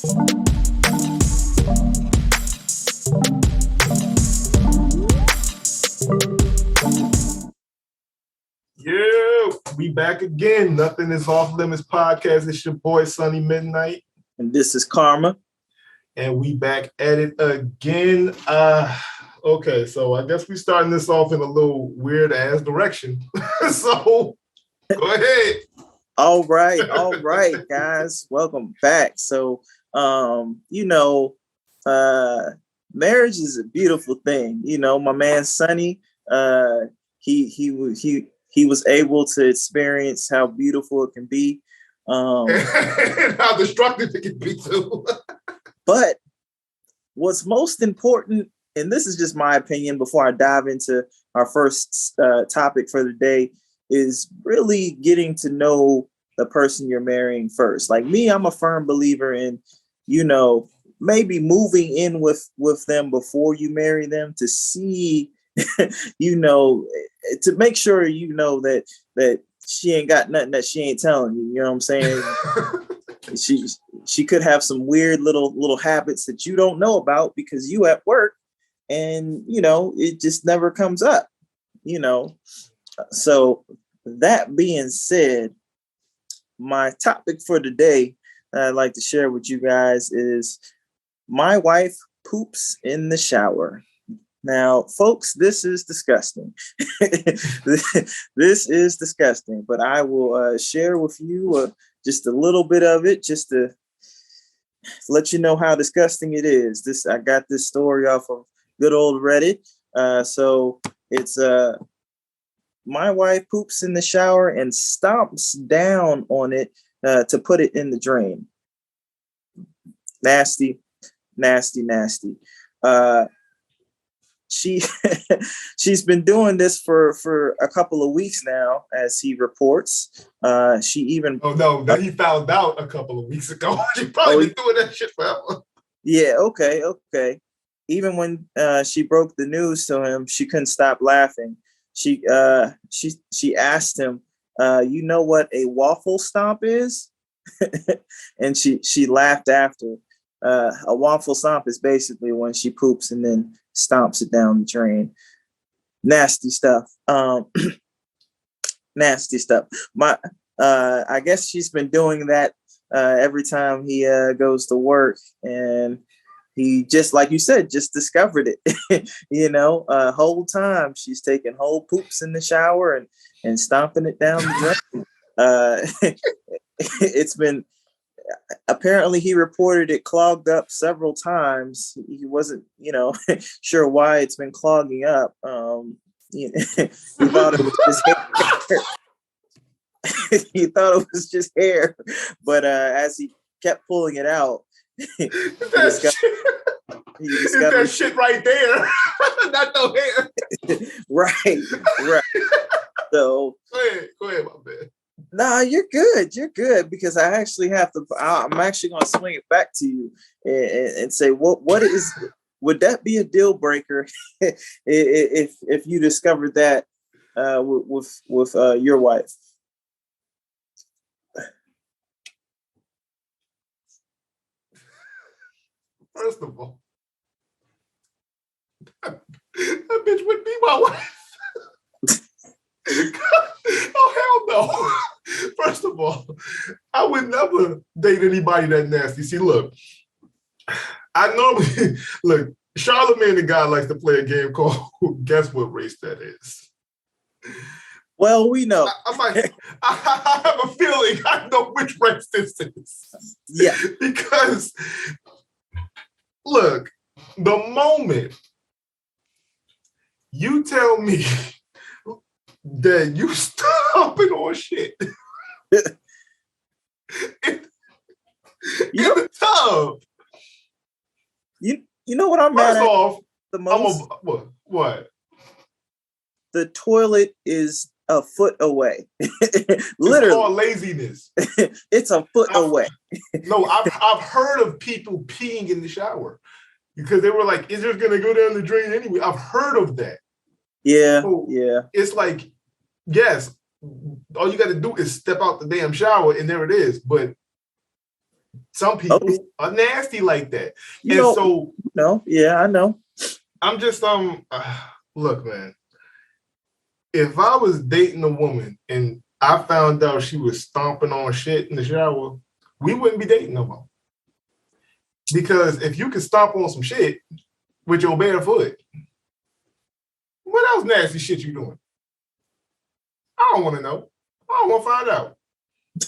Yeah, we back again. Nothing is off limits podcast. It's your boy Sunny Midnight. And this is Karma. And we back at it again. Okay, so I guess we're starting this off in a little weird ass direction. So go ahead. All right, guys. Welcome back. So marriage is a beautiful thing. You know, my man Sunny, he was able to experience how beautiful it can be. And how destructive it can be too. But what's most important, and this is just my opinion before I dive into our first topic for the day, is really getting to know the person you're marrying first. Like me, I'm a firm believer in, maybe moving in with them before you marry them to see, to make sure that she ain't got nothing that she ain't telling you. You know what I'm saying? She could have some weird little habits that you don't know about because you at work, and it just never comes up. So that being said, my topic for today that I'd like to share with you guys is my wife poops in the shower. Now, folks, this is disgusting. This is disgusting, but I will share with you just a little bit of it, just to let you know how disgusting it is. I got this story off of good old Reddit. So it's my wife poops in the shower and stomps down on it to put it in the drain. Nasty, nasty, nasty. She's been doing this for a couple of weeks now, as he reports. She even that he found out a couple of weeks ago. She probably been doing that shit forever. Yeah, okay. Even when she broke the news to him, she couldn't stop laughing. She asked him, "You know what a waffle stomp is?" And she laughed after. A waffle stomp is basically when she poops and then stomps it down the drain. Nasty stuff. Nasty stuff. I guess she's been doing that every time he goes to work, and he, just like you said, just discovered it. Whole time she's taking whole poops in the shower and stomping it down the drain. It's been, apparently he reported it clogged up several times. He wasn't, sure why it's been clogging up. He thought it was just hair. He thought it was just hair, but as he kept pulling it out, he discovered that shit right there. Not no hair. Right. So go ahead, my man. Nah, you're good, because I'm actually going to swing it back to you and say, what is, would that be a deal breaker if you discovered that with your wife? First of all, that bitch would be my wife. Oh, hell no. First of all, I would never date anybody that nasty. See, look, I normally, Charlamagne the guy likes to play a game called Guess What Race That Is. Well, we know. I have a feeling I know which race this is. Yeah. Because, look, the moment you tell me that you stomping on shit in the tub. You know what I'm mad at? First off, the most? What? The toilet is a foot away. Literally. It's called laziness. It's a foot away. No, I've heard of people peeing in the shower because they were like, "Is just gonna go down the drain anyway?" I've heard of that. Yeah, so yeah. It's like, yes, all you got to do is step out the damn shower and there it is. But Some Oh, people are nasty like that. you And know, so no, yeah, I know. I'm just look, man, if I was dating a woman and I found out she was stomping on shit in the shower, we wouldn't be dating no more. Because if you can stomp on some shit with your bare foot, what else nasty shit you doing? I don't want to know. I don't want to find out.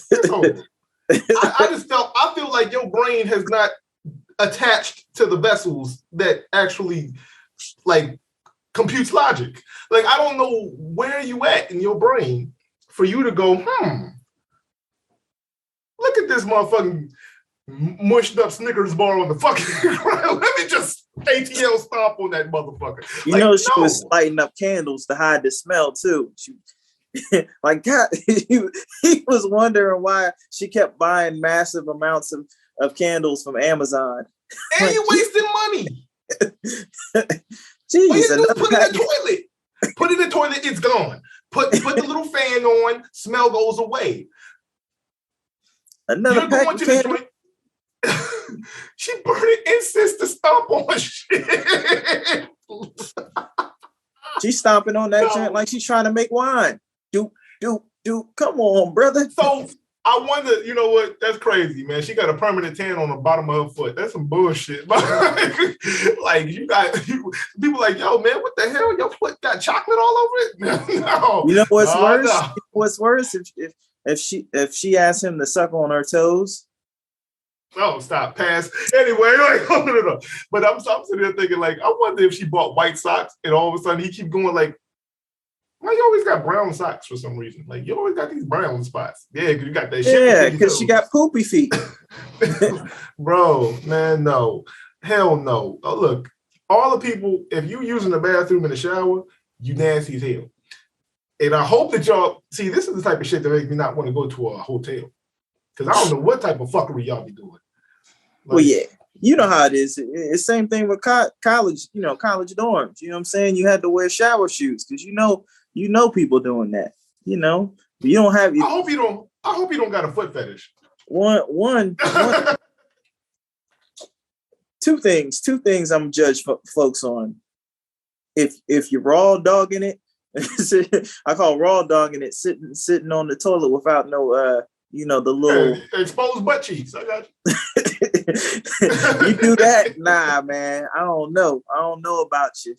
It's over. I feel like your brain has not attached to the vessels that actually like computes logic. Like, I don't know where you at in your brain for you to go, look at this motherfucking mushed up Snickers bar on the fucking ground. Let me just ATL stomp on that motherfucker. You know, she was lighting up candles to hide the smell too. She, like, God, he was wondering why she kept buying massive amounts of candles from Amazon. And like, you wasting money. Jeez, all you do is put it in the toilet. Put it in the toilet, it's gone. Put the little fan on, smell goes away. Another pack of candles. She burning incense to stomp on shit. She's stomping on that joint like she's trying to make wine. Do. Come on, brother. So I wonder, you know what? That's crazy, man. She got a permanent tan on the bottom of her foot. That's some bullshit. Like, you got people like, yo, man, what the hell? Your foot got chocolate all over it? No. You know what's worse? No. What's worse if she asked him to suck on her toes? Oh, stop, pass. Anyway, like, no. But I'm sitting there thinking, like, I wonder if she bought white socks and all of a sudden he keep going like, why you always got brown socks for some reason? Like, you always got these brown spots. Yeah, because you got that shit. Yeah, because she got poopy feet. Bro, man, no. Hell no. Oh, look, all the people, if you using the bathroom in the shower, you nasty as hell. And I hope that y'all, see, this is the type of shit that makes me not want to go to a hotel. Because I don't know what type of fuckery y'all be doing. Like, well, yeah. You know how it is. It's the same thing with college, college dorms. You know what I'm saying? You had to wear shower shoes because you know people doing that. You know, you don't have. I hope you don't got a foot fetish. One. Two things I'm judge folks on. If you're raw dogging it, I call raw dogging it sitting on the toilet without no the little exposed butt cheeks. I got you. You do that? Nah, man. I don't know about you.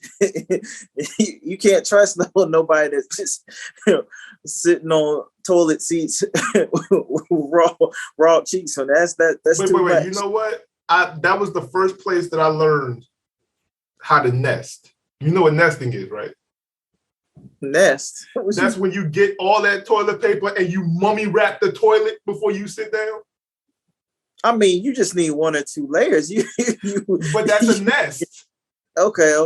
You can't trust nobody that's just sitting on toilet seats with raw cheeks. So that's too much. You know what? That was the first place that I learned how to nest. You know what nesting is, right? Nest. That's when you get all that toilet paper and you mummy wrap the toilet before you sit down. I mean, you just need one or two layers. But that's a nest. Okay.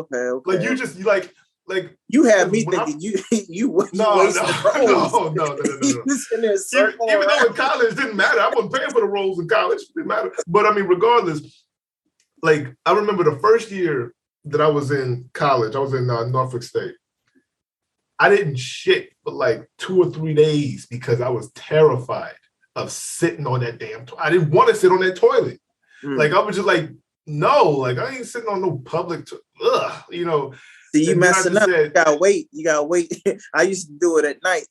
Like you have me thinking you no. Even though in college it didn't matter. I wasn't paying for the rolls in college. It didn't matter. But I mean, regardless, like I remember the first year that I was in college, I was in Norfolk State. I didn't shit for like 2 or 3 days because I was terrified of sitting on that damn toilet. I didn't want to sit on that toilet. Like I was just like, no, like I ain't sitting on no public See, you messing up. You gotta wait. I used to do it at night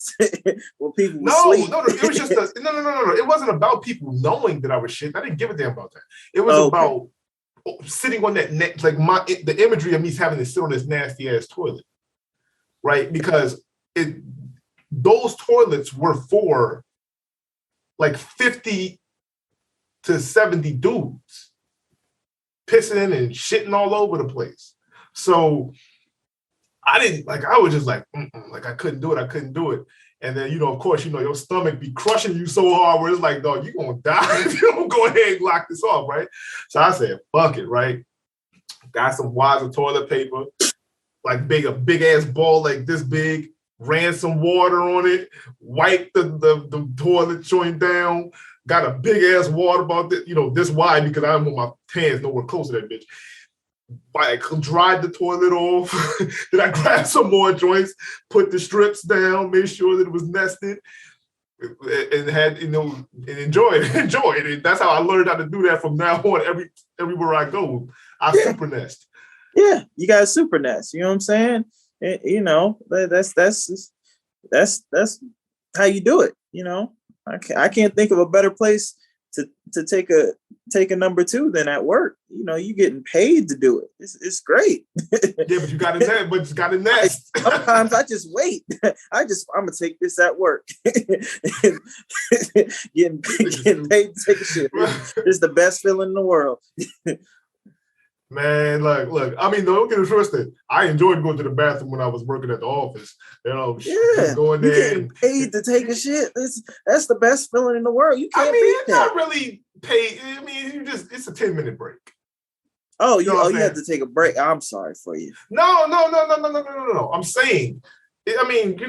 when people were sleeping. No. It was just no. It wasn't about people knowing that I was shit. I didn't give a damn about that. It was about sitting on that net, like the imagery of me having to sit on this nasty ass toilet. Right? Because those toilets were for like 50 to 70 dudes pissing and shitting all over the place. So I was just like, like I couldn't do it. And then, of course, your stomach be crushing you so hard where it's like, dog, you're going to die if you don't go ahead and lock this off, right? So I said, fuck it, right? Got some wads of toilet paper, like a big ass ball like this big, ran some water on it, wiped the toilet joint down, got a big ass water about this, this wide because I don't want my hands nowhere close to that bitch. I dried the toilet off. Then I grabbed some more joints, put the strips down, made sure that it was nested. and had, and enjoyed it. And that's how I learned how to do that from now on. Everywhere I go, I super nest. Yeah, you got a super nest. You know what I'm saying? That's how you do it. I can't think of a better place to take a number two than at work. You getting paid to do it. It's great. Yeah, but you got to nest. Sometimes I just wait. I'm gonna take this at work. getting paid to take a shit. It's the best feeling in the world. Man, look. I mean, don't get it twisted. I enjoyed going to the bathroom when I was working at the office. Going there. Getting paid to take a shit. That's the best feeling in the world. You can't beat it's that. not really paid. I mean, it's a 10-minute break. Oh, you have to take a break. I'm sorry for you. No. I'm saying, I mean,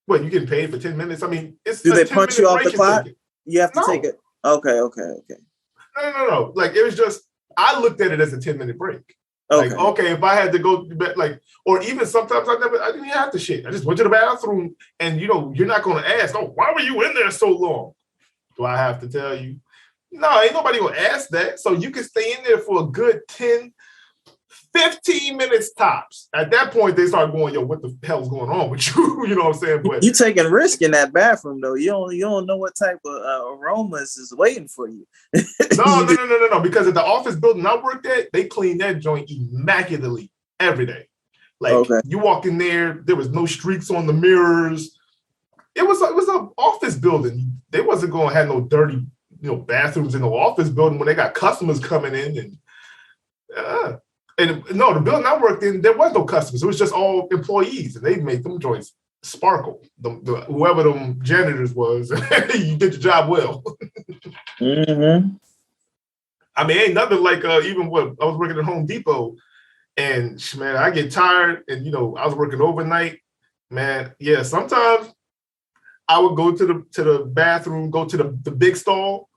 what, you getting paid for 10 minutes? I mean, it's. Do they punch you off the clock? You have to take it. Okay. No. Like, it was just, I looked at it as a 10-minute break. Okay. Like, okay, if I had to go, like, or even sometimes I didn't even have to shit. I just went to the bathroom, and you're not going to ask, oh, why were you in there so long? Do I have to tell you? No, ain't nobody going to ask that. So you can stay in there for a good 10, 15 minutes tops. At that point, they start going, yo, what the hell's going on with you? You know what I'm saying? But you taking risk in that bathroom, though. You don't know what type of aromas is waiting for you. No. Because at the office building I worked at, they clean that joint immaculately every day. Like, You walk in there was no streaks on the mirrors. It was an office building. They wasn't going to have no dirty, bathrooms in the office building when they got customers coming in. And no, the building I worked in, there was no customers. It was just all employees, and they made them joints sparkle. Whoever them janitors was, you did your job well. Mm-hmm. I mean, ain't nothing like even what I was working at Home Depot, and man, I get tired, and I was working overnight. Man, yeah, sometimes I would go to the bathroom, go to the big stall,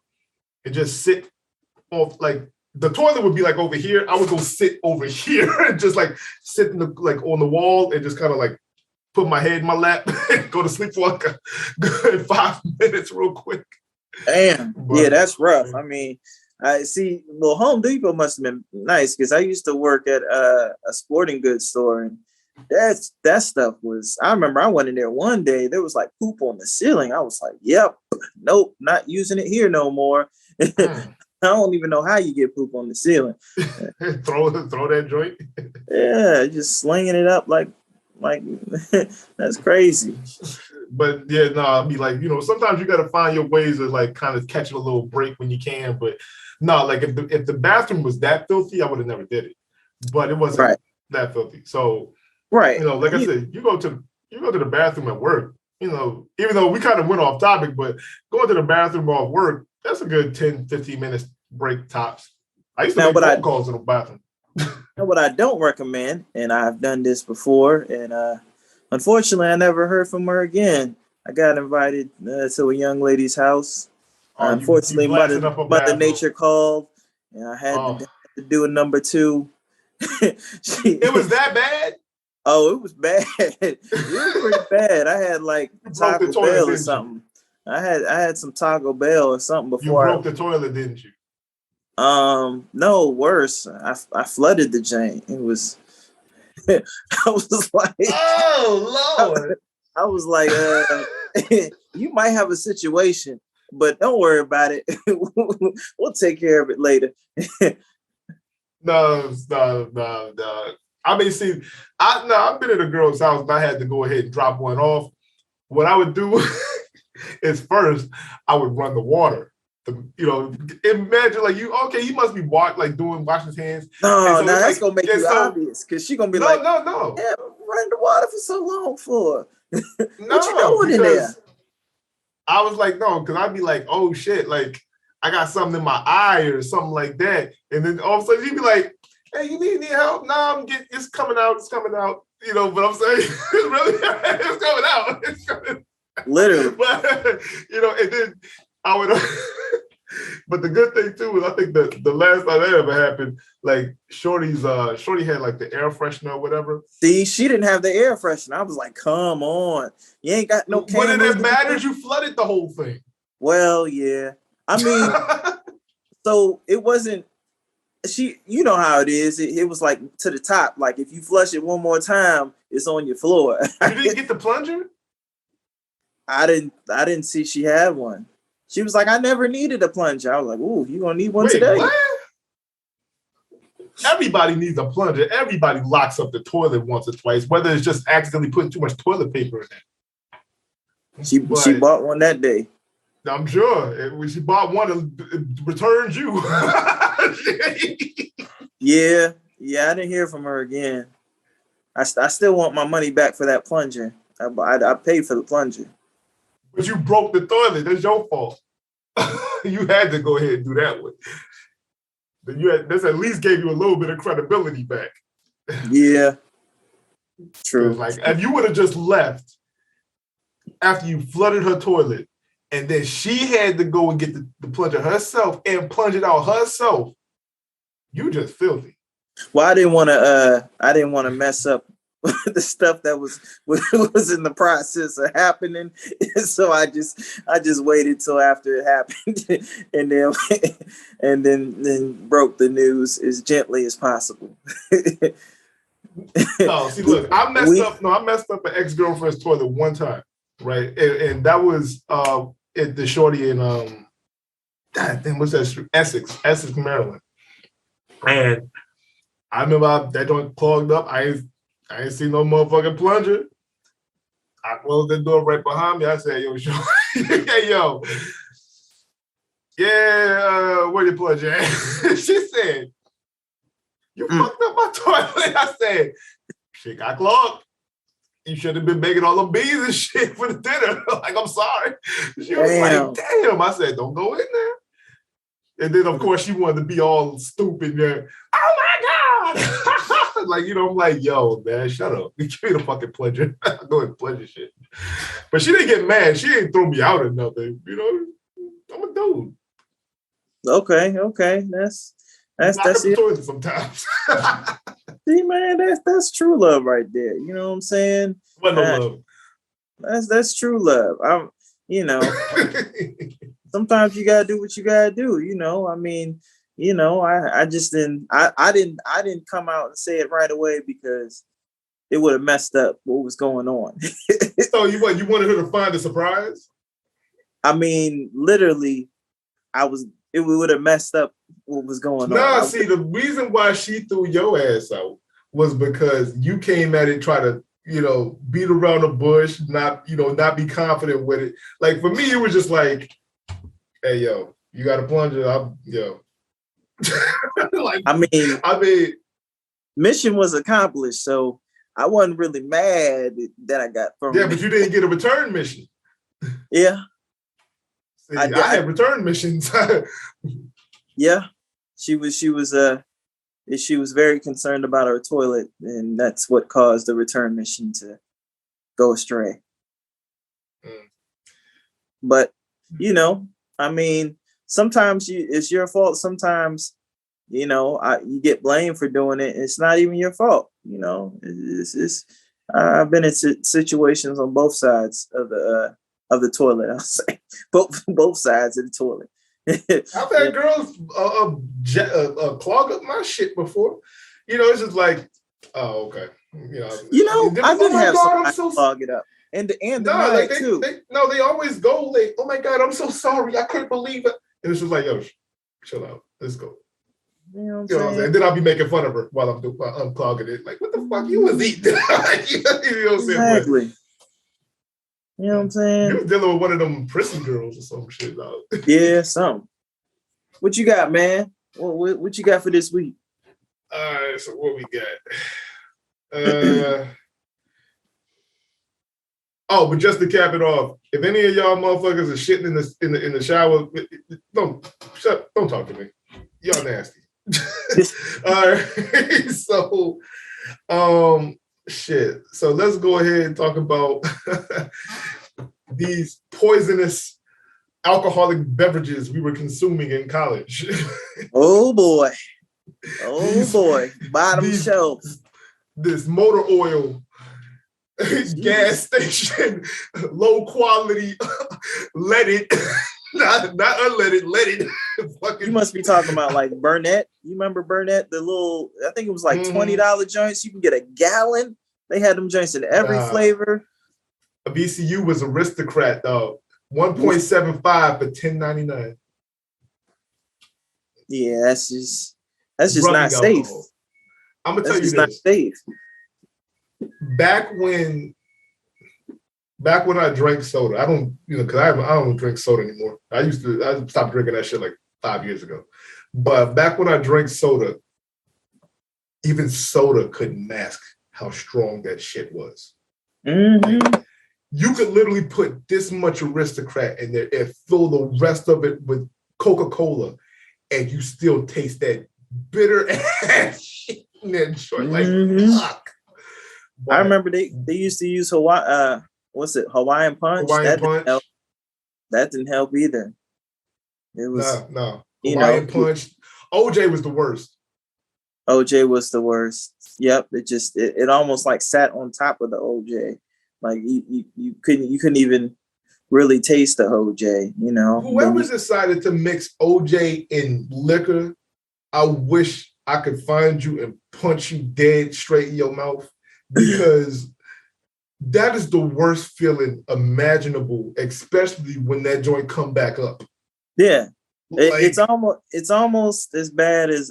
and just sit off. Like, the toilet would be like over here. I would go sit over here and just like sit on the wall and just kind of like put my head in my lap and go to sleep for like a good 5 minutes real quick. Damn. Yeah, that's rough. I mean, I see. Well, Home Depot must have been nice because I used to work at a sporting goods store, and that stuff was. I remember I went in there one day. There was like poop on the ceiling. I was like, "Yep, nope, not using it here no more." I don't even know how you get poop on the ceiling. throw that joint. Yeah, just slinging it up like that's crazy. But yeah, no, I mean, like, sometimes you got to find your ways to like kind of catch a little break when you can. But no, like if the bathroom was that filthy, I would have never did it. But it wasn't that filthy. So like I said, you go to the bathroom at work. Even though we kind of went off topic, but going to the bathroom off work, that's a good 10, 15 minutes break tops. I used to make phone calls in the bathroom. And what I don't recommend, and I've done this before, and unfortunately, I never heard from her again. I got invited to a young lady's house. Unfortunately, Mother Nature called, and I had to do a number two. It was that bad? Oh, it was bad. It was pretty bad. I had like Taco Bell or something. I had some Taco Bell or something before. You broke the toilet, didn't you? No, worse. I flooded the drain. It was. I was like, oh Lord. I was like, you might have a situation, but don't worry about it. We'll take care of it later. No. I mean, see, I've been at a girl's house and I had to go ahead and drop one off. What I would do is first I would run the water. Imagine like he must be washing his hands. No, that's gonna make you obvious because she's gonna be no. Yeah, running the water for so long for. What you doing in there? I was like, no, because I'd be like, oh shit, like I got something in my eye or something like that, and then all of a sudden she'd be like, hey, you need any help? No, it's coming out. But I'm saying it's coming out. It's coming. Literally. But and then I would But the good thing too is I think the last time that ever happened, like Shorty had like the air freshener or whatever. See, she didn't have the air freshener. I was like, come on. You ain't got no But cameras. it matters, you flooded the whole thing. Well, yeah. I mean, so it wasn't you know how it is. It was like to the top. Like if you flush it one more time, it's on your floor. You didn't get the plunger? I didn't see she had one. She was like, I never needed a plunger. I was like, ooh, you gonna need one today. What? Everybody needs a plunger. Everybody locks up the toilet once or twice, whether it's just accidentally putting too much toilet paper in it. She bought one that day. I'm sure. When she bought one, it returned you. Yeah, I didn't hear from her again. I still want my money back for that plunger. I paid for the plunger. But you broke the toilet. That's your fault. You had to go ahead and do that one. But this at least gave you a little bit of credibility back. Yeah, true. Like if you would have just left after you flooded her toilet, and then she had to go and get the plunger herself and plunge it out herself, you just filthy. Well, I didn't want to mess up the stuff that was in the process of happening, so I just waited till after it happened, and then broke the news as gently as possible. Oh, see, look, I messed up an ex-girlfriend's toilet one time, right? And that was at the shorty in what's that? Essex, Maryland. And I remember that joint clogged up. I ain't seen no motherfucking plunger. I closed the door right behind me. I said, yo, hey, yo. Yeah, where your plunger at? She said, you fucked up my toilet. I said, shit got clogged. You should have been making all the beans and shit for the dinner. Like, I'm sorry. She was like, damn. I said, don't go in there. And then, of course, she wanted to be all stupid there. Oh, my God. Like, I'm like, yo, man, shut up. Give me the fucking plunger. Go ahead and plunger shit. But she didn't get mad. She didn't throw me out or nothing. I'm a dude. Okay. That's the toilet sometimes. See, man, that's true love right there. You know what I'm saying? What no love? That's true love. Sometimes you gotta do what you gotta do. I mean, I just didn't. I didn't come out and say it right away because it would have messed up what was going on. So you wanted her to find a surprise? I mean, literally, it would have messed up what was going on. No, see, the reason why she threw your ass out was because you came at it, try to, beat around the bush, not be confident with it. Like for me, it was just like, hey, yo, you got a plunger? Like, I mean, mission was accomplished, so I wasn't really mad that I got from. Yeah, but you didn't get a return mission. Yeah. See, I had return missions. Yeah, she was very concerned about her toilet, and that's what caused the return mission to go astray. But I mean, sometimes it's your fault. Sometimes you get blamed for doing it. It's not even your fault. I've been in situations on both sides of the toilet. I'll say both sides of the toilet. I've had girls clog up my shit before. It's just like, oh, okay. I did have somebody clog it up. And the night too. They always go like, oh my God, I'm so sorry. I couldn't believe it. And it's just like, yo, chill out. Let's go. You know what I'm saying? And then I'll be making fun of her while I'm unclogging it. Like, what the fuck you was eating? Exactly. You know what I'm saying? You was dealing with one of them prison girls or some shit. Yeah, something. What you got, man? What you got for this week? All right, so what we got? But just to cap it off, if any of y'all motherfuckers are shitting in the shower, don't talk to me. Y'all nasty. All right. So, shit. So let's go ahead and talk about these poisonous alcoholic beverages we were consuming in college. Oh boy. Bottom these, shelf. This motor oil gas station, low quality, leaded, not unleaded, leaded. You must be talking about like Burnett. You remember Burnett? The little, I think it was like $20 joints. You can get a gallon. They had them joints in every flavor. A VCU was Aristocrat, though. 1.75 for $10.99. Yeah, that's just not safe. I'm gonna tell you this. Not safe. Back when I drank soda, I don't, because I don't drink soda anymore. I stopped drinking that shit like 5 years ago. But back when I drank soda, even soda couldn't mask how strong that shit was. Like, you could literally put this much Aristocrat in there and fill the rest of it with Coca-Cola, and you still taste that bitter ass shit in that joint. Like, fuck. But I remember they used to use Hawaiian Punch. That didn't help either. It was no. Hawaiian Punch. OJ was the worst. OJ was the worst. Yep. It almost like sat on top of the OJ. Like you couldn't even really taste the OJ, Whoever decided to mix OJ in liquor, I wish I could find you and punch you dead straight in your mouth, because that is the worst feeling imaginable, especially when that joint come back up. Yeah. Like, it's almost as bad as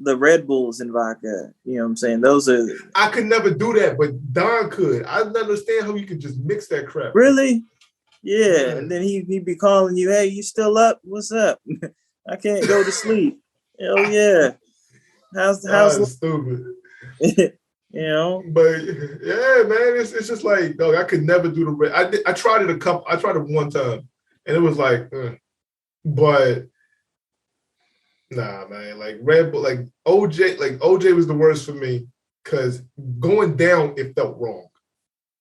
the Red Bulls and vodka. You know what I'm saying? Those are. I could never do that, but Don could. I don't understand how you could just mix that crap. Really? Yeah. And then he'd be calling you, "Hey, you still up? What's up? I can't go to sleep." Hell yeah. How's stupid? But yeah, man, it's just like, dog, I could never do the red. I tried it one time, and it was like, but nah, man, like Red Bull, like OJ was the worst for me, because going down it felt wrong,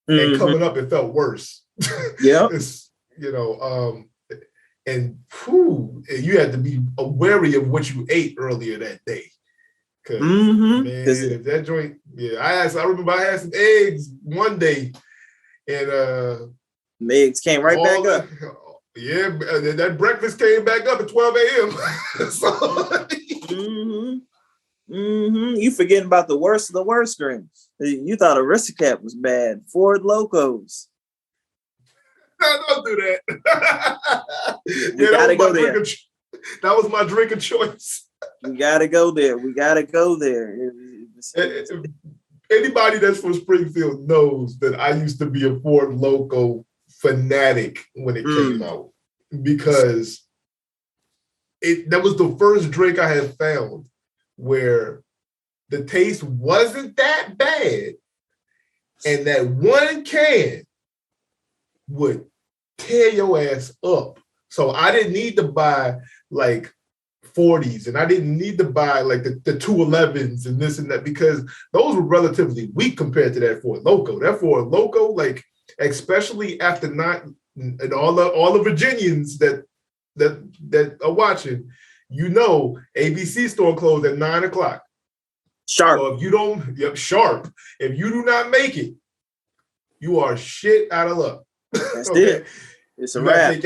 and coming up it felt worse. Yeah, and you had to be wary of what you ate earlier that day. Man, if that joint, I remember I had some eggs one day, and the eggs came right back up. Yeah, that breakfast came back up at 12 a.m. You forgetting about the worst of the worst drinks. You thought Aristocrat was bad. Ford Locos. No, don't do that. Gotta go there. That was my drink of choice. We gotta go there. Anybody that's from Springfield knows that I used to be a Ford Loco fanatic when it came out, because that was the first drink I had found where the taste wasn't that bad, and that one can would tear your ass up. So I didn't need to buy like 40s, and I didn't need to buy like the 211s and this and that, because those were relatively weak compared to that Ford Loco. That Ford Loco, like, especially after and all the Virginians that are watching, ABC store closed at 9:00. Sharp. So if you don't, sharp. If you do not make it, you are shit out of luck. That's it. It's a wrap. You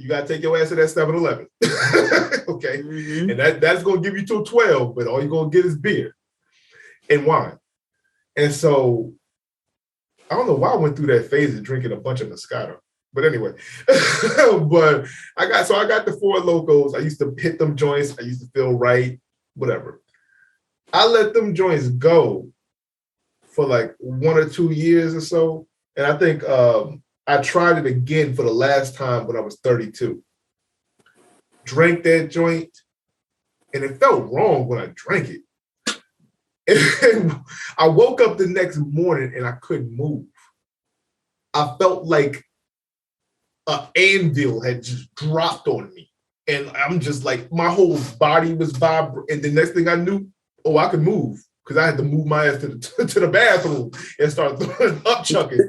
gotta take your ass to that 7-Eleven. Okay. And that's gonna give you till 12, but all you're gonna get is beer and wine. And so I don't know why I went through that phase of drinking a bunch of Moscato. But anyway, but I got the Four Locos. I used to hit them joints. I used to feel right, whatever. I let them joints go for like 1 or 2 years or so. And I think I tried it again for the last time when I was 32. Drank that joint, and it felt wrong when I drank it. And I woke up the next morning and I couldn't move. I felt like an anvil had just dropped on me. And I'm just like, my whole body was vibrating. And the next thing I knew, I could move, because I had to move my ass to the bathroom and start up chucking.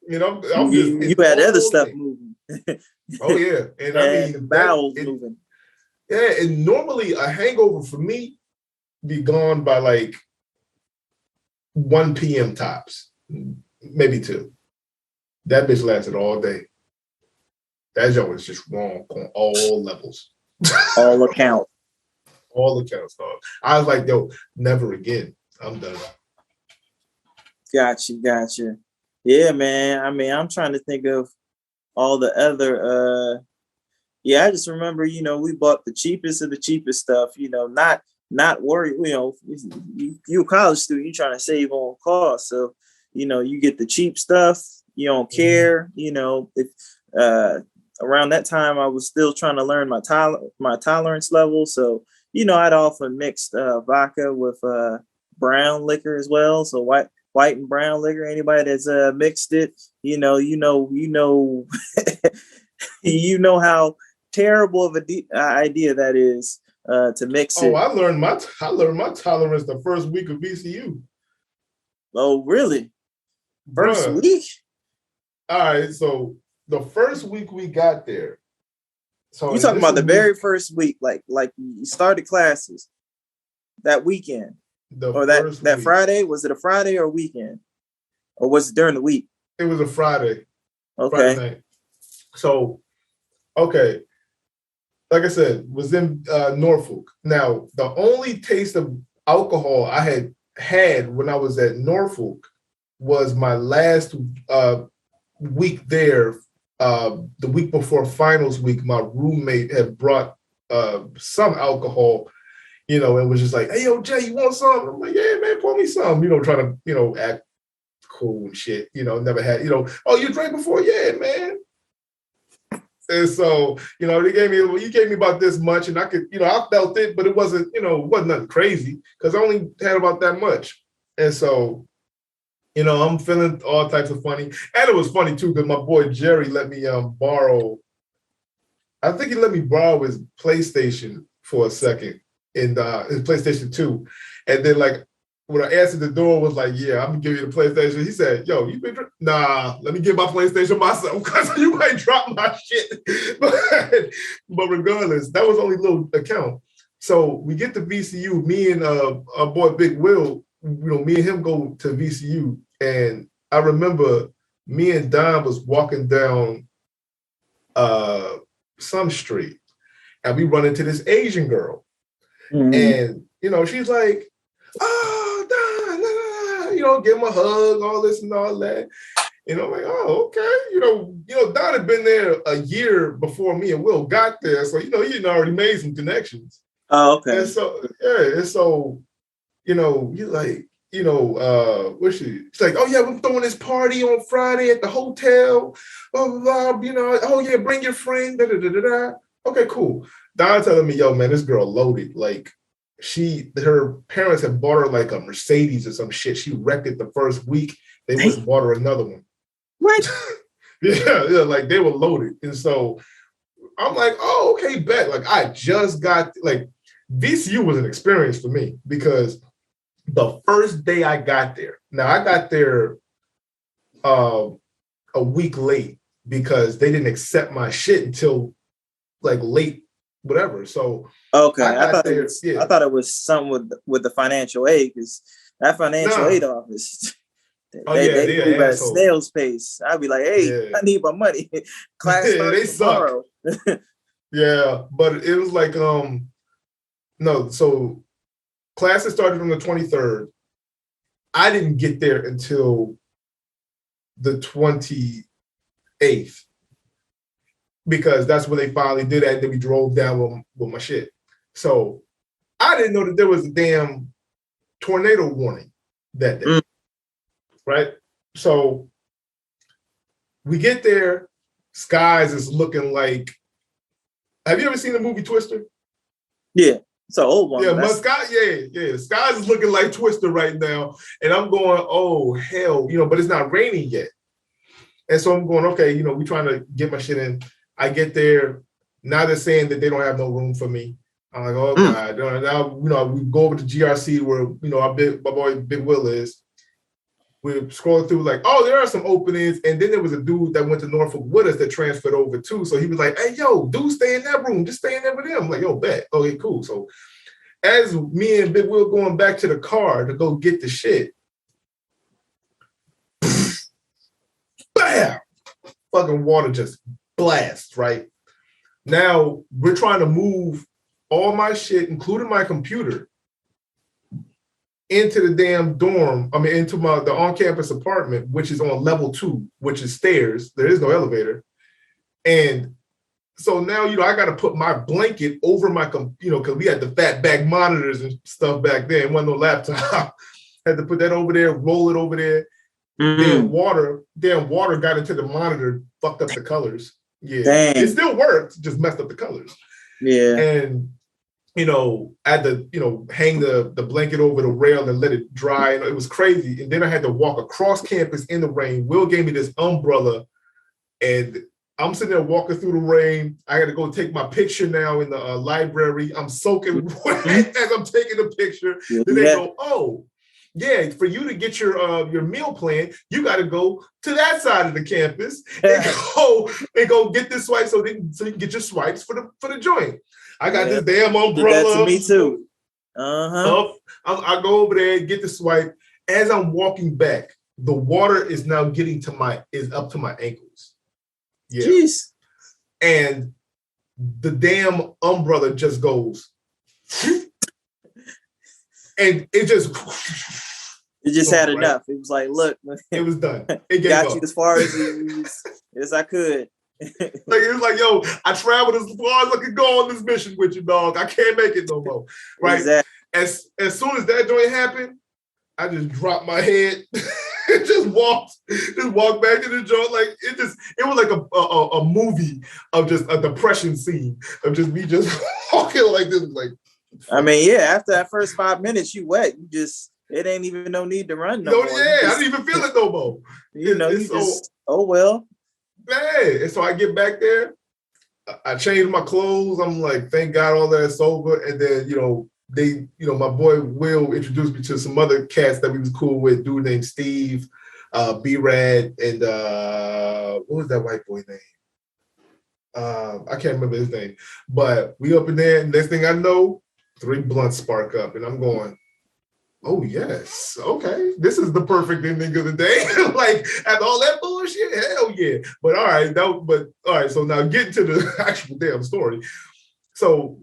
You had other stuff moving. Oh yeah, and I and mean bowels moving. Yeah, and normally a hangover for me be gone by like 1 p.m. tops, maybe 2. That bitch lasted all day. That joke was just wrong on all levels. All account. All accounts, dog. I was like, yo, never again. I'm done. Gotcha. Yeah, man. I mean, I'm trying to think of all the other yeah, I just remember, we bought the cheapest of the cheapest stuff, not worry, you a college student, you trying to save on costs. So, you get the cheap stuff, you don't care, if around that time I was still trying to learn my tolerance level. So, I'd often mixed vodka with brown liquor as well. So white and brown liquor, anybody that's mixed it, you know you know how terrible of a idea that is to mix it. I learned my tolerance the first week of VCU. Oh, really? First Bruh. week? All right, so the first week we got there. So you talking about the very first week, like you started classes that weekend, or that Friday? Was it a Friday or a weekend, or was it during the week? It was a Friday. Okay. Friday night. So, okay. Like I said, was in Norfolk. Now, the only taste of alcohol I had when I was at Norfolk was my last week there. The week before finals week, my roommate had brought some alcohol, and was just like, "Hey, yo, Jay, you want some?" I'm like, "Yeah, man, pour me some." Trying to, act cool and shit. Never had, "Oh, you drank before?" "Yeah, man." And so, you gave me about this much, and I could, I felt it, but it wasn't, nothing crazy because I only had about that much. And so, I'm feeling all types of funny. And it was funny too, because my boy Jerry let me borrow, I think he let me borrow his PlayStation for a second in his PlayStation 2. And then like when I answered the door, was like, "Yeah, I'm gonna give you the PlayStation." He said, "Yo, you been nah, let me get my PlayStation myself because you might drop my shit." but regardless, that was only a little account. So we get to VCU, me and our boy Big Will, me and him go to VCU. And I remember me and Don was walking down some street, and we run into this Asian girl. And she's like, "Oh, Don, give him a hug, all this and all that." And I'm like, "Oh, okay." Don had been there a year before me and Will got there, so he had already made some connections. Oh, okay. And so he's like, what's she? She's like, "Oh yeah, we're throwing this party on Friday at the hotel. Blah blah blah. Oh yeah, bring your friend." Da da da da da. Okay, cool. Don telling me, "Yo, man, this girl loaded. Like, her parents had bought her like a Mercedes or some shit. She wrecked it the first week. They went and bought her another one." What? yeah, like they were loaded. And so I'm like, "Oh, okay, bet." Like I just got VCU was an experience for me because the first day I got there. Now I got there a week late because they didn't accept my shit until like late whatever. So okay, I thought it was something with the financial aid, because that financial aid office, they move at a snail's pace. I'd be like, "Hey, I need my money." Class starts tomorrow. Yeah, but it was like no. So classes started on the 23rd. I didn't get there until the 28th. Because that's when they finally did that. And then we drove down with my shit. So I didn't know that there was a damn tornado warning that day. Right? So we get there. Skies is looking like. Have you ever seen the movie Twister? Yeah, it's an old one. Yeah, yeah. Skies is looking like Twister right now. And I'm going, oh, hell, but it's not raining yet. And so I'm going, okay, we trying to get my shit in. I get there. Now they're saying that they don't have no room for me. I'm like, oh God. Now, we go over to GRC where, my boy Big Will is. we're scrolling through like, oh, there are some openings. And then there was a dude that went to Norfolk with us that transferred over too. So he was like, hey, yo, dude, stay in that room. Just stay in there with him. I'm like, yo, bet. Okay, cool. So as me and Big Will going back to the car to go get the shit, bam, fucking water just blasts, right? Now we're trying to move all my shit, including my computer, into the damn dorm. I mean, into the on-campus apartment, which is on level 2, which is stairs. There is no elevator. And so now, I got to put my blanket over my, because we had the fat back monitors and stuff back then. Wasn't no laptop. Had to put that over there, roll it over there. Damn water got into the monitor, fucked up the colors. Yeah. Dang. It still worked, just messed up the colors. Yeah. And, I had to, hang the blanket over the rail and let it dry. It was crazy. And then I had to walk across campus in the rain. Will gave me this umbrella, and I'm sitting there walking through the rain. I got to go take my picture now in the library. I'm soaking wet as I'm taking the picture. Yeah. Then they go, oh, yeah, for you to get your meal plan, you got to go to that side of the campus and go get this swipe so you can get your swipes for the joint. I got this damn umbrella. That to me too. I go over there, get the swipe. As I'm walking back, the water is now is up to my ankles. Yeah. Jeez. And the damn umbrella just goes, and it just had enough. It was like, look, it was done. It got you as far as I could. Like, it was like, yo, I traveled as far as I could go on this mission with you, dog. I can't make it no more. Right. Exactly. As soon as that joint happened, I just dropped my head and just walked back to the joint. Like it was like a movie of just a depression scene of just me just walking like this. Like, I mean, yeah, after that first 5 minutes, you wet. It ain't even no need to run no more. Yeah, I didn't even feel it no more. Oh well. Man. And so I get back there, I change my clothes. I'm like, thank God all that's over. And then, my boy Will introduced me to some other cats that we was cool with, dude named Steve, B-Rad, and what was that white boy name? I can't remember his name. But we up in there, and next thing I know, 3 blunts spark up, and I'm going, oh yes, okay, this is the perfect ending of the day. Like, after all that bullshit, hell yeah. But all right, so now getting to the actual damn story. So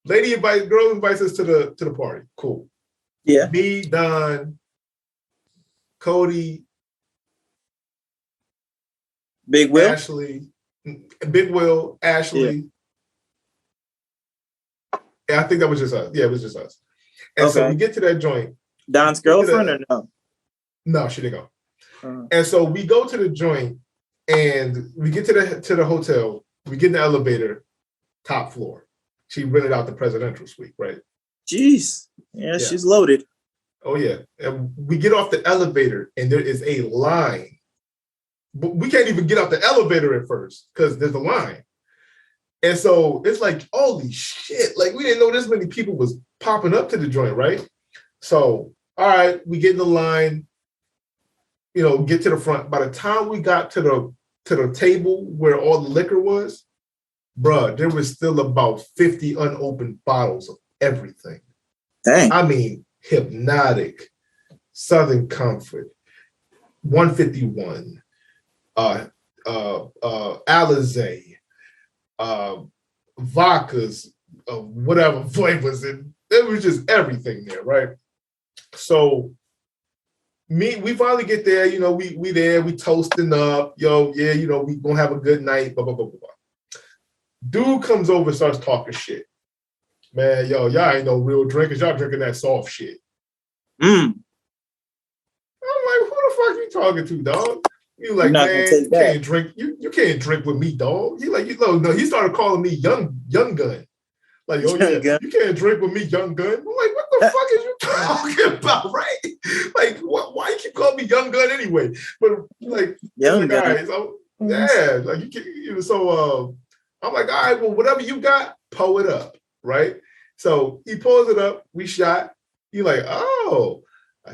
girl invites us to the party. Cool. Yeah. Me, Don, Cody, Big Will, Ashley. Yeah, I think that was just us. Yeah, it was just us. And so we get to that joint. Don's girlfriend or no? No, she didn't go. And so we go to the joint, and we get to the hotel. We get in the elevator, top floor. She rented out the presidential suite, right? Jeez. Yeah, she's loaded. Oh, yeah. And we get off the elevator, and there is a line. But we can't even get out the elevator at first because there's a line. And so it's like, holy shit. Like, we didn't know this many people was popping up to the joint, right? So, all right, we get in the line, get to the front. By the time we got to the table where all the liquor was, bruh, there was still about 50 unopened bottles of everything. Dang. I mean, Hypnotic, Southern Comfort, 151, Alizé, vodkas of whatever flavors, and it was just everything there, right? So we finally get there, we there, we toasting up, we gonna have a good night, blah, blah, blah, blah, blah. Dude comes over and starts talking shit. Man, y'all ain't no real drinkers, y'all drinking that soft shit. I'm like, who the fuck you talking to, dog? You like, man, you can't drink. You can't drink with me, dog. He like, no. He started calling me young gun. Like, oh yeah, you can't drink with me, young gun. I'm like, what the fuck is you talking about, right? Like, why you keep calling me young gun anyway? But like, young gun. All right, so yeah, like you can. So I'm like, all right, well, whatever you got, pull it up, right? So he pulls it up. We shot. He like, oh,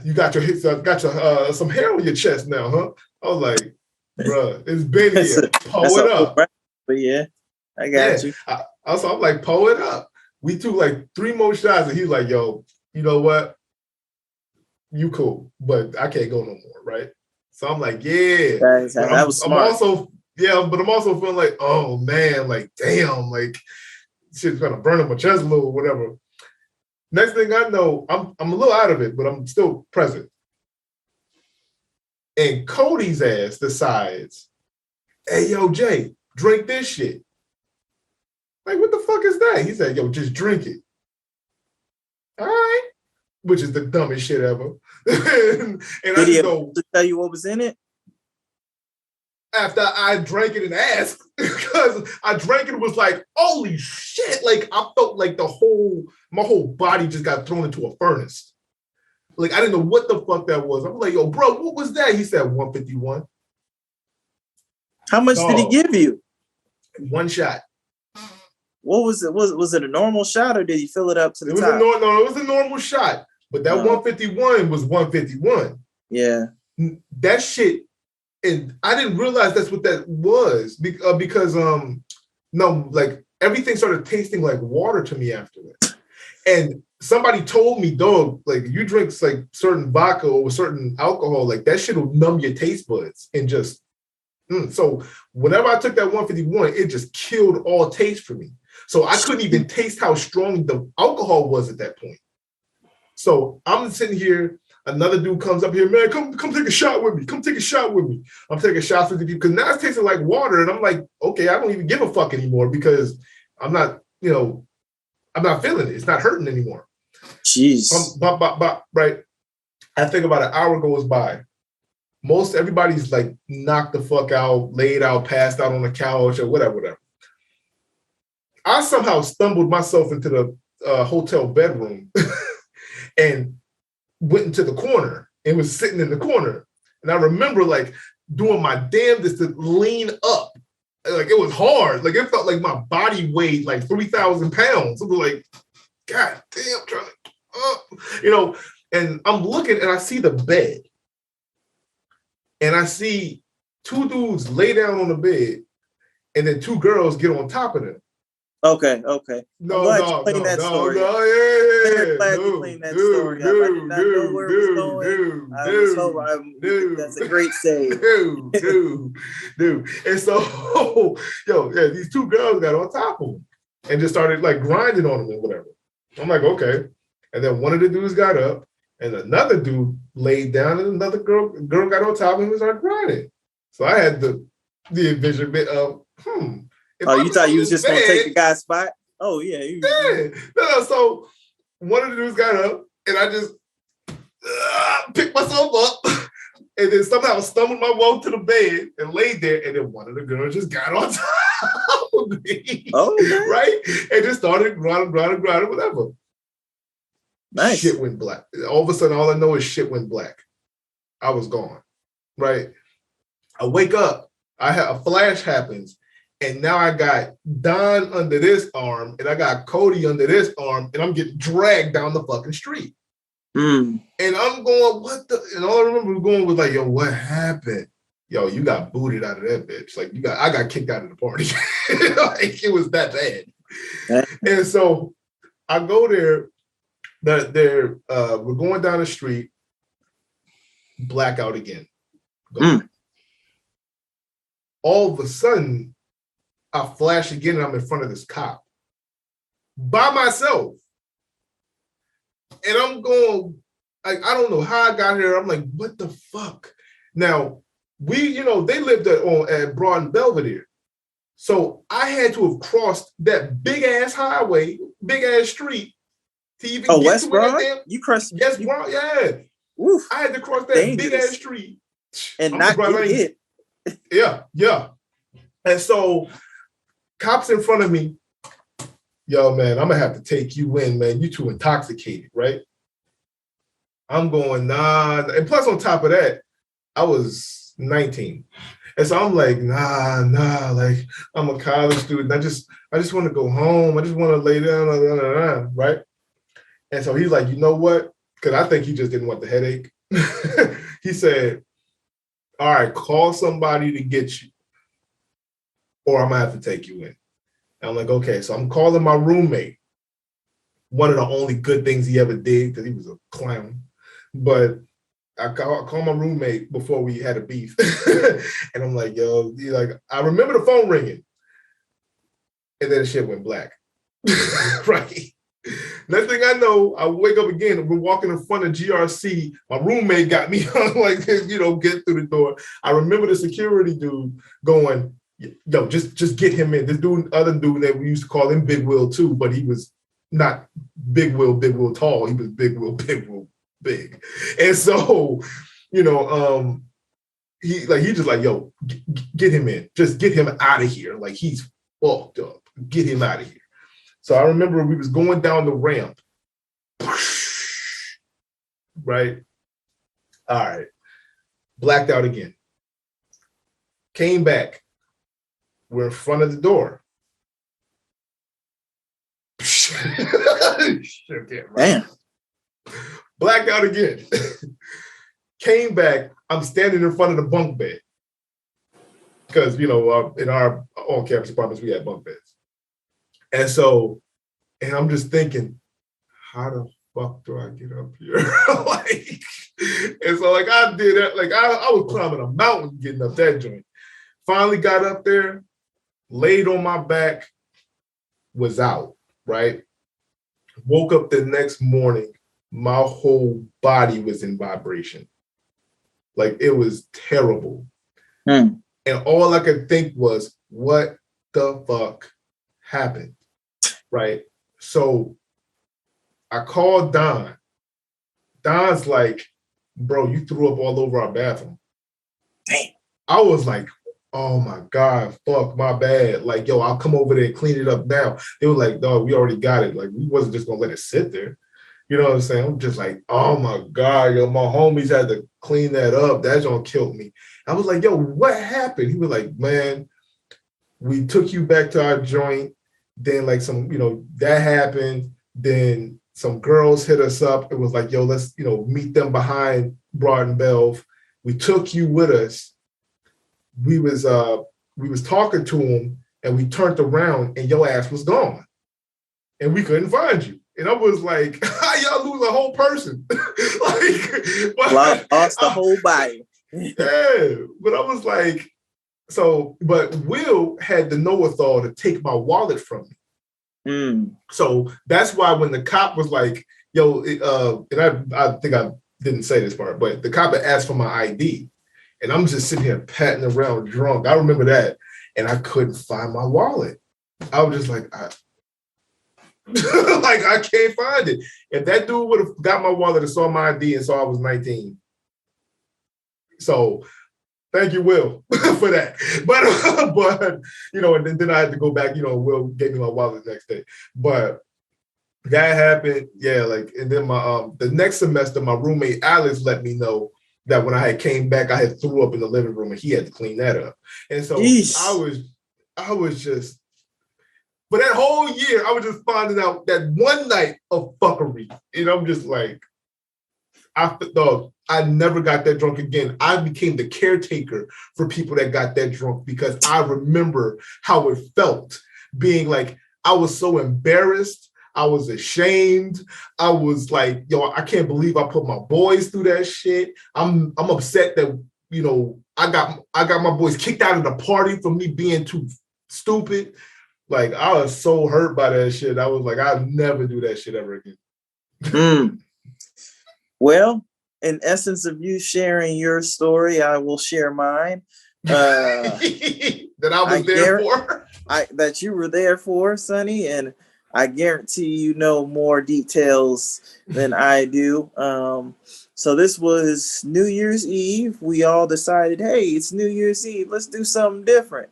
You got your hits, got your some hair on your chest now, huh? I was like, bruh, it's been here. Pull it up. But yeah, I got you. I'm like, pull it up. We took like 3 more shots, and he's like, yo, you know what? You cool, but I can't go no more, right? So I'm like, yeah. That was smart. But I'm also feeling like, oh man, like damn, like shit's gonna burn up my chest a little, whatever. Next thing I know, I'm a little out of it, but I'm still present. And Cody's ass decides, hey, yo, Jay, drink this shit. Like, what the fuck is that? He said, yo, just drink it. All right. Which is the dumbest shit ever. and Did he to tell you what was in it? After I drank it and asked, because I drank it and was like, holy shit. Like, I felt like my whole body just got thrown into a furnace. Like, I didn't know what the fuck that was. I'm like, yo, bro, what was that? He said 151. How much did he give you? 1 shot. What was it? Was it a normal shot, or did he fill it up to the top? It was a normal shot. But that 151 was 151. Yeah. That shit, and I didn't realize that's what that was because like everything started tasting like water to me after that. And somebody told me, dog, like you drink like certain vodka or certain alcohol, like that shit will numb your taste buds and just. So whenever I took that 151, it just killed all taste for me. So I couldn't even taste how strong the alcohol was at that point. So I'm sitting here. Another dude comes up here, man, come take a shot with me. Come take a shot with me. I'm taking shots with you because now it's tasting like water. And I'm like, okay, I don't even give a fuck anymore because I'm not, I'm not feeling it. It's not hurting anymore. Jeez. Right. I think about an hour goes by. Most everybody's like knocked the fuck out, laid out, passed out on the couch or whatever. I somehow stumbled myself into the hotel bedroom and went into the corner and was sitting in the corner. And I remember like doing my damnedest to lean up. Like it was hard. Like it felt like my body weighed like 3,000 pounds. It was like, God damn, trying to, and I'm looking and I see the bed. And I see 2 dudes lay down on the bed and then 2 girls get on top of them. Okay. No, that story. That's a great save. Dude. And so, these 2 girls got on top of him and just started like grinding on him and whatever. I'm like, okay. And then one of the dudes got up and another dude laid down and another girl got on top of him and started grinding. So I had the envisionment of, you thought you was just going to take the guy's spot? Oh, yeah. No, so one of the dudes got up, and I just picked myself up, and then somehow stumbled my way to the bed and laid there, and then one of the girls just got on top of me. Oh, okay. Right? And just started grinding, whatever. Nice. Shit went black. All of a sudden, all I know is shit went black. I was gone. Right? I wake up. A flash happens. And now I got Don under this arm, and I got Cody under this arm, and I'm getting dragged down the fucking street. And I'm going, what the? And all I remember going was like, yo, what happened? Yo, you got booted out of that bitch. Like I got kicked out of the party. Like it was that bad. And so I go there. We're going down the street. Blackout again. All of a sudden, I flash again and I'm in front of this cop by myself. And I'm going, like, I don't know how I got here. I'm like, what the fuck? Now, they lived at Broad and Belvedere. So I had to have crossed that big ass highway, big ass street to even get West to Broad? You crossed West Broad, yeah. Oof, I had to cross that big ass street. And not get hit. Yeah. And so cops in front of me, yo, man, I'm going to have to take you in, man. You too intoxicated, right? I'm going, nah. And plus on top of that, I was 19. And so I'm like, nah, like I'm a college student. I just want to go home. I just want to lay down, right? And so he's like, you know what? because I think he just didn't want the headache. He said, all right, call somebody to get you, or I'm gonna have to take you in. And I'm like, okay, so I'm calling my roommate. One of the only good things he ever did, because he was a clown. But I call my roommate before we had a beef. And I'm like, yo, I remember the phone ringing. And then the shit went black. Right. Next thing I know, I wake up again. We're walking in front of GRC. My roommate got me like, get through the door. I remember the security dude going, yo, just get him in. This other dude that we used to call him Big Will too, but he was not Big Will tall. He was Big Will big. And so, he just like, yo, get him in. Just get him out of here. Like, he's fucked up. Get him out of here. So I remember we was going down the ramp. Right? All right. Blacked out again. Came back. We're in front of the door. Damn. Blacked out again. Came back. I'm standing in front of the bunk bed. Because, in our on-campus apartments, we had bunk beds. And I'm just thinking, how the fuck do I get up here? I did it. Like, I was climbing a mountain getting up that joint. Finally got up there, laid on my back, was out, right? Woke up the next morning, my whole body was in vibration. Like, it was terrible. And all I could think was, what the fuck happened? Right? So I called Don. Don's like, bro, you threw up all over our bathroom. Damn. I was like, oh my God, fuck, my bad. Like, yo, I'll come over there and clean it up now. They were like, dog, we already got it. Like, we wasn't just gonna let it sit there. You know what I'm saying? I'm just like, oh my God, yo, my homies had to clean that up. That gonna kill me. I was like, yo, what happened? He was like, man, we took you back to our joint. Then like that happened. Then some girls hit us up. It was like, yo, let's, meet them behind Broad and Belv. We took you with us. We was talking to them, and we turned around and your ass was gone. And we couldn't find you. And I was like, how y'all lose a whole person? Lost the whole body. Yeah. But I was like, but Will had the know-it-all to take my wallet from me. So that's why when the cop was like, yo, and I think I didn't say this part, but the cop had asked for my ID. And I'm just sitting here patting around drunk. I remember that. And I couldn't find my wallet. I was just like, I can't find it. If that dude would have got my wallet and saw my ID and saw I was 19. So thank you, Will, for that. But and then I had to go back, Will gave me my wallet the next day. But that happened. Yeah, and then the next semester, my roommate Alex let me know that when I had came back, I had threw up in the living room and he had to clean that up. And so I was just, for that whole year, I was just finding out that one night of fuckery. And I'm just like, I never got that drunk again. I became the caretaker for people that got that drunk because I remember how it felt being like, I was so embarrassed. I was ashamed. I was like, yo, I can't believe I put my boys through that shit. I'm upset that, I got my boys kicked out of the party for me being too stupid. Like, I was so hurt by that shit. I was like, I'll never do that shit ever again. Well, in essence of you sharing your story, I will share mine. That I was there for? That you were there for, Sonny, and I guarantee you know more details than I do. So this was New Year's Eve. We all decided, hey, it's New Year's Eve. Let's do something different.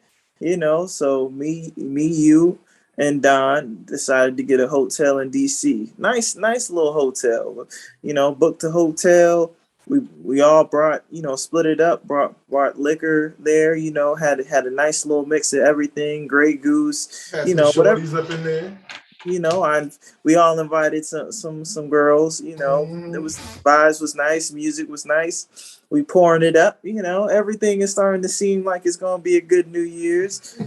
So me, you, and Don decided to get a hotel in DC. Nice little hotel. Booked a hotel. We all brought, split it up, brought liquor there, had a nice little mix of everything, Grey Goose, had some whatever. shorties up in there. we all invited some girls. It was vibes was nice, music was nice. We pouring it up. Everything is starting to seem like it's gonna be a good New Year's.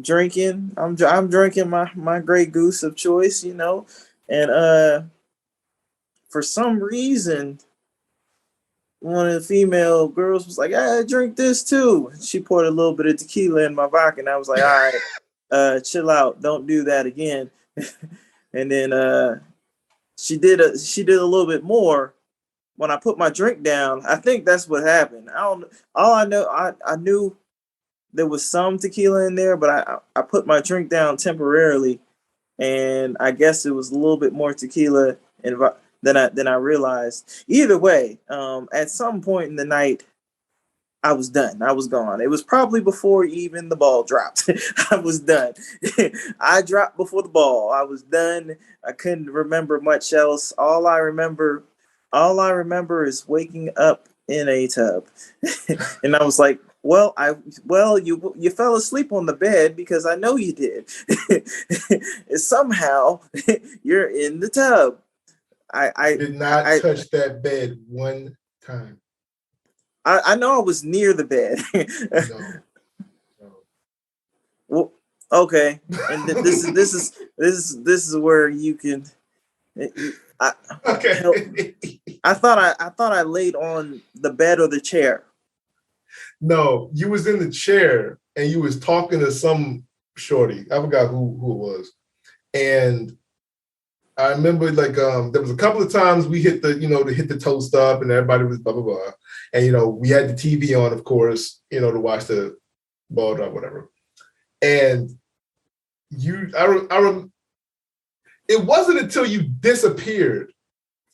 Drinking. I'm drinking my Grey Goose of choice. And for some reason, one of the female girls was like, "I drink this too." She poured a little bit of tequila in my vodka, and I was like, "All right, chill out. Don't do that again." And then she did a little bit more. When I put my drink down, I think that's what happened. I don't. All I know, I knew there was some tequila in there, but I put my drink down temporarily, and I guess it was a little bit more tequila than I realized. Either way, at some point in the night, I was done. I was gone. It was probably before even the ball dropped. I was done. I dropped before the ball. I was done. I couldn't remember much else. All I remember is waking up in a tub. And I was like, well, you fell asleep on the bed because I know you did. Somehow you're in the tub. I did not touch that bed one time. I know I was near the bed. No. Well, okay, and this is where you can. Okay. Help. I thought I laid on the bed or the chair. No, you was in the chair and you was talking to some shorty. I forgot who it was, and I remember there was a couple of times we hit the hit the toast up and everybody was blah blah blah, and we had the TV on, of course, to watch the ball drop, whatever. And it wasn't until you disappeared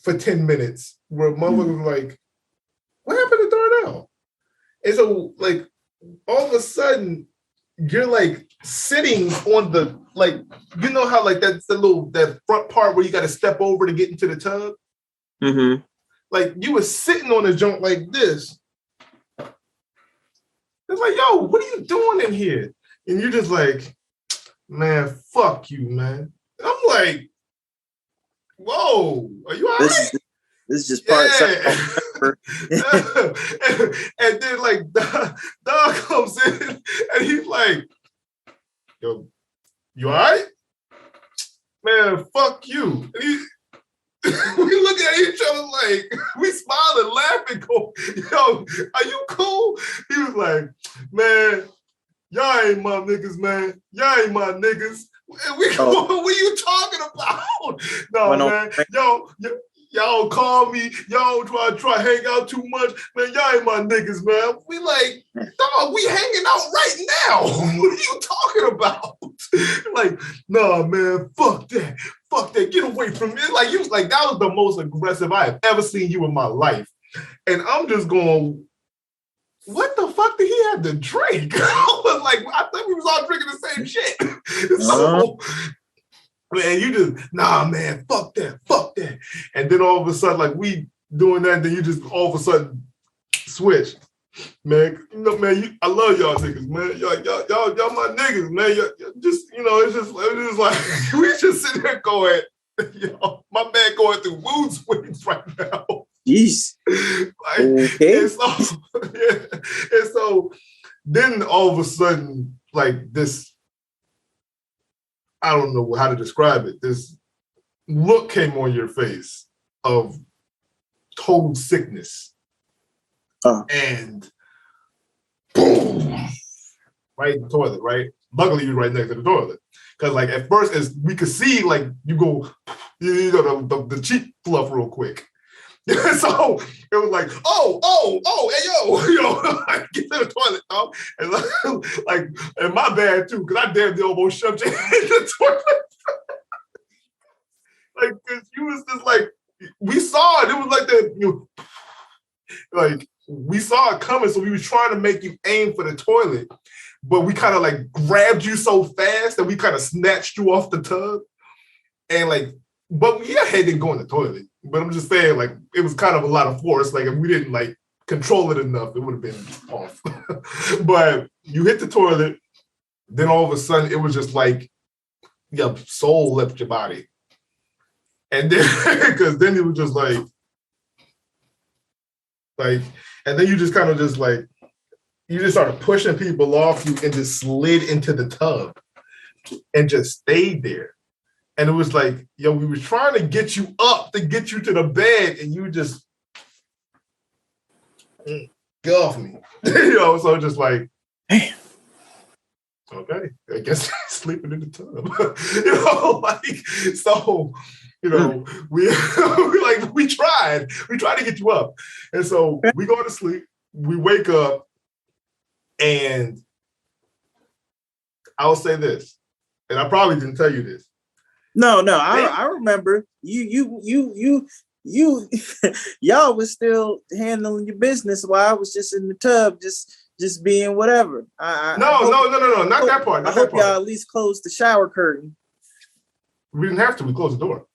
for 10 minutes where motherfuckers was like, "What happened to Darnell?" And so all of a sudden you're sitting on the how that's that front part where you got to step over to get into the tub. Mm-hmm. You were sitting on a joint like this. It's like, yo, what are you doing in here? And you're just like, man, fuck you, man. And I'm like, whoa, are you all right? This is just part. And then Dog comes in and he's like, yo, you all right? Man, fuck you. And we looking at each other we smiling, laughing, go, yo, are you cool? He was like, man, y'all ain't my niggas, man. Y'all ain't my niggas. And we go, what are you talking about? No, man, y'all call me, y'all try to hang out too much, man. Y'all ain't my niggas, man. We dog, we hanging out right now. What are you talking about? Nah, man, fuck that, get away from me. You was that was the most aggressive I have ever seen you in my life. And I'm just going, what the fuck did he have to drink? I think we was all drinking the same shit. So, man, you just, nah, man, fuck that. And then all of a sudden, we doing that, then you just all of a sudden switch. Man, man, I love y'all niggas, man. Y'all my niggas, man. It's just we just sitting there going, my man going through mood swings right now. Jeez. Okay. And so then all of a sudden, this, I don't know how to describe it. This look came on your face of total sickness. And boom, right in the toilet, right? Luckily, you're right next to the toilet. Because at first, as we could see, you go, the cheek fluff real quick. So it was hey, yo, get to the toilet, dog. And and my bad too, because I damn near almost shoved you in the toilet. Because you was just we saw it. It was that, we saw it coming, so we was trying to make you aim for the toilet, but we kind of grabbed you so fast that we kind of snatched you off the tub, and but your head didn't go in the toilet. But I'm just saying, it was kind of a lot of force. If we didn't control it enough, it would have been off. But you hit the toilet, then all of a sudden it was just your soul left your body. And then, because then it was just like, and then you just kind of just like, you just started pushing people off you and just slid into the tub and just stayed there. And it was like, yo, we were trying to get you up to get you to the bed, and you just get off me. So just like, damn. Okay, I guess sleeping in the tub. So, we tried to get you up. And so we go to sleep, we wake up, and I'll say this, and I probably didn't tell you this. No, I remember you y'all was still handling your business while I was just in the tub, just being whatever. No, not that part. I hope y'all at least closed the shower curtain. We didn't have to. We closed the door.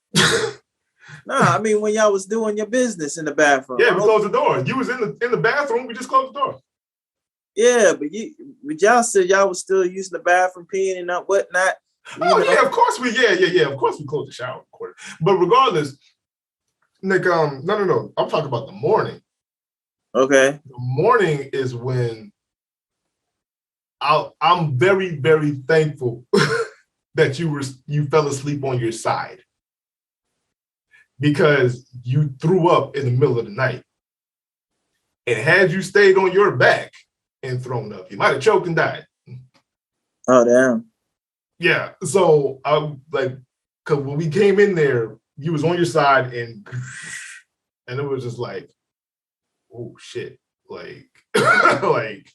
No, I mean when y'all was doing your business in the bathroom. Yeah, we closed the door. You was in the bathroom. We just closed the door. Yeah, but y'all said y'all was still using the bathroom, peeing and whatnot. Yeah, of course we of course we closed the shower. But regardless, Nick, no. I'm talking about the morning. Okay. The morning is when I'm very, very thankful that you fell asleep on your side, because you threw up in the middle of the night. And had you stayed on your back and thrown up, you might have choked and died. Oh, damn. Yeah. So I because when we came in there, you was on your side, and it was just like, oh shit. Like, like,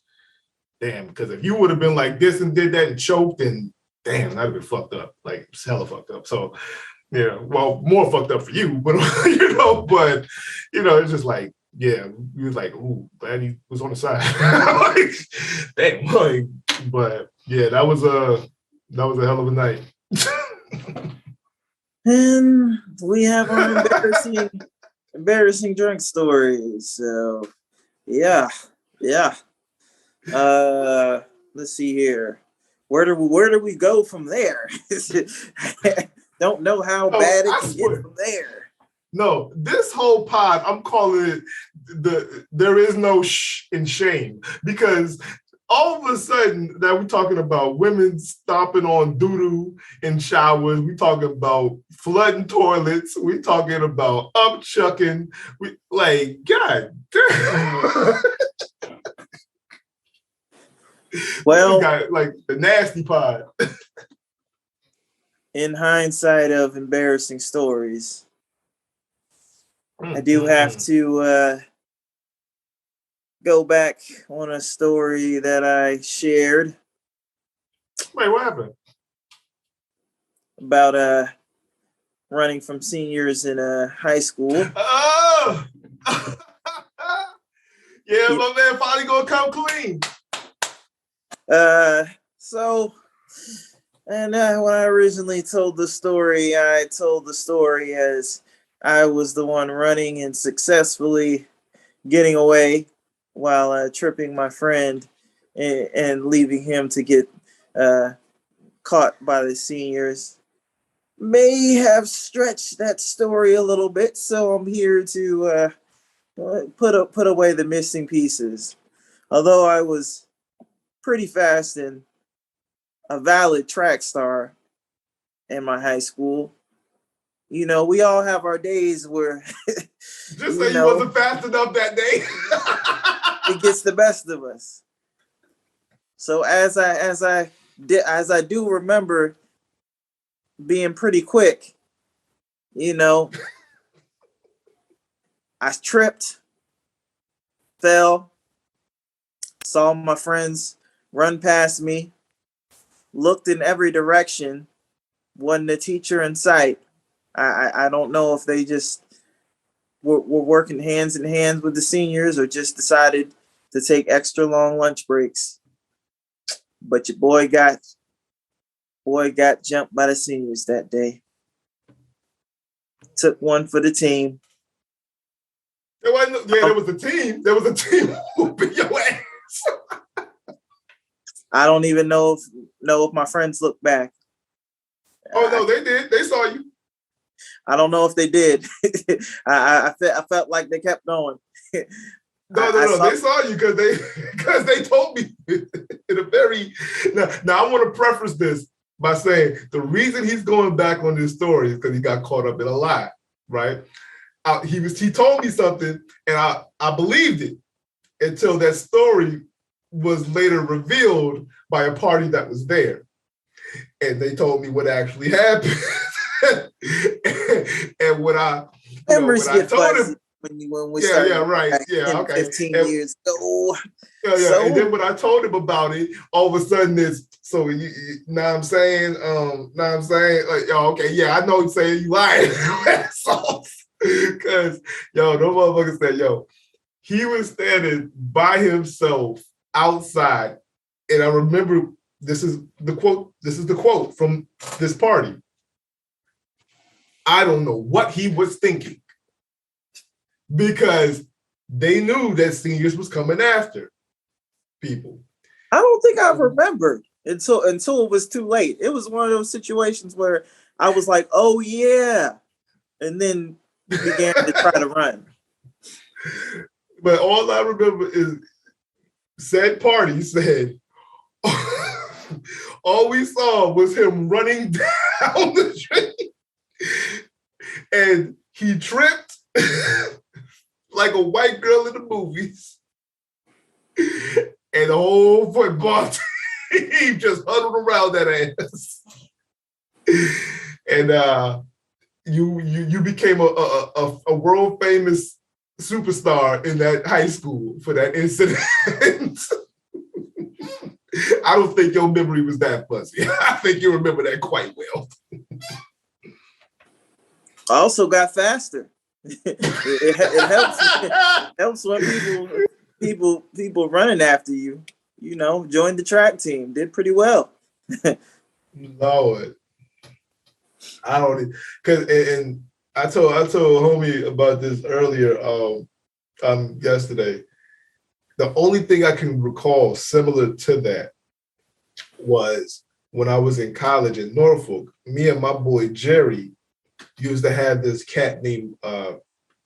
damn, because if you would have been like this and did that and choked, and damn, that'd have been fucked up. Like, it's hella fucked up. So yeah, well, more fucked up for you, but it's just like, yeah, we was like, ooh, glad he was on the side. Like, damn, like, but yeah, that was a hell of a night. And we have our embarrassing drunk stories. So yeah. Let's see here. Where do we go from there? Don't know how bad it can get from there. No, this whole pod, I'm calling it there is no in shame, because all of a sudden that we're talking about women stomping on doo-doo in showers, we talking about flooding toilets, we talking about upchucking, we like, God damn. Well, we got like the nasty pod. In hindsight of embarrassing stories, I do have to go back on a story that I shared. Wait, what happened? About running from seniors in high school. Oh! Yeah, my man finally gonna come clean. When I originally told the story, I told the story as I was the one running and successfully getting away while tripping my friend and leaving him to get caught by the seniors. May have stretched that story a little bit, so I'm here to put away the missing pieces. Although I was pretty fast and a valid track star in my high school, we all have our days where just say you wasn't fast enough that day. It gets the best of us. So as I do remember being pretty quick, I tripped, fell, saw my friends run past me, looked in every direction, wasn't a teacher in sight. I don't know if they just were working hands in hand with the seniors or just decided to take extra long lunch breaks. But your boy got jumped by the seniors that day. Took one for the team. There was a team. There was a team whooping your ass. I don't even know if my friends look back. Oh no, they did. They saw you. I don't know if they did. I felt like they kept going. No. They saw you because they told me in a very. Now I want to preface this by saying the reason he's going back on this story is because he got caught up in a lie, right? He told me something and I believed it until that story was later revealed by a party that was there, and they told me what actually happened. And when I told him. When we started, right. Like 10, Okay. 15 years ago. So, and then when I told him about it, all of a sudden it's so you know what I'm saying? Like, okay, yeah, I know he's saying you lying. Because the motherfucker said, he was standing by himself outside. And I remember this is the quote from this party. I don't know what he was thinking, because they knew that seniors was coming after people. I don't think I remembered until it was too late. It was one of those situations where I was like, oh yeah. And then he began to try to run. But all I remember is said party said, all we saw was him running down the street. And he tripped like a white girl in the movies. And the whole football team just huddled around that ass. And you became a world famous superstar in that high school for that incident. I don't think your memory was that fuzzy. I think you remember that quite well. I also got faster. it helps when people running after you. Joined the track team, did pretty well. Lord, I don't, because and I told homie about this earlier yesterday. The only thing I can recall similar to that was when I was in college in Norfolk. Me and my boy Jerry used to have this cat named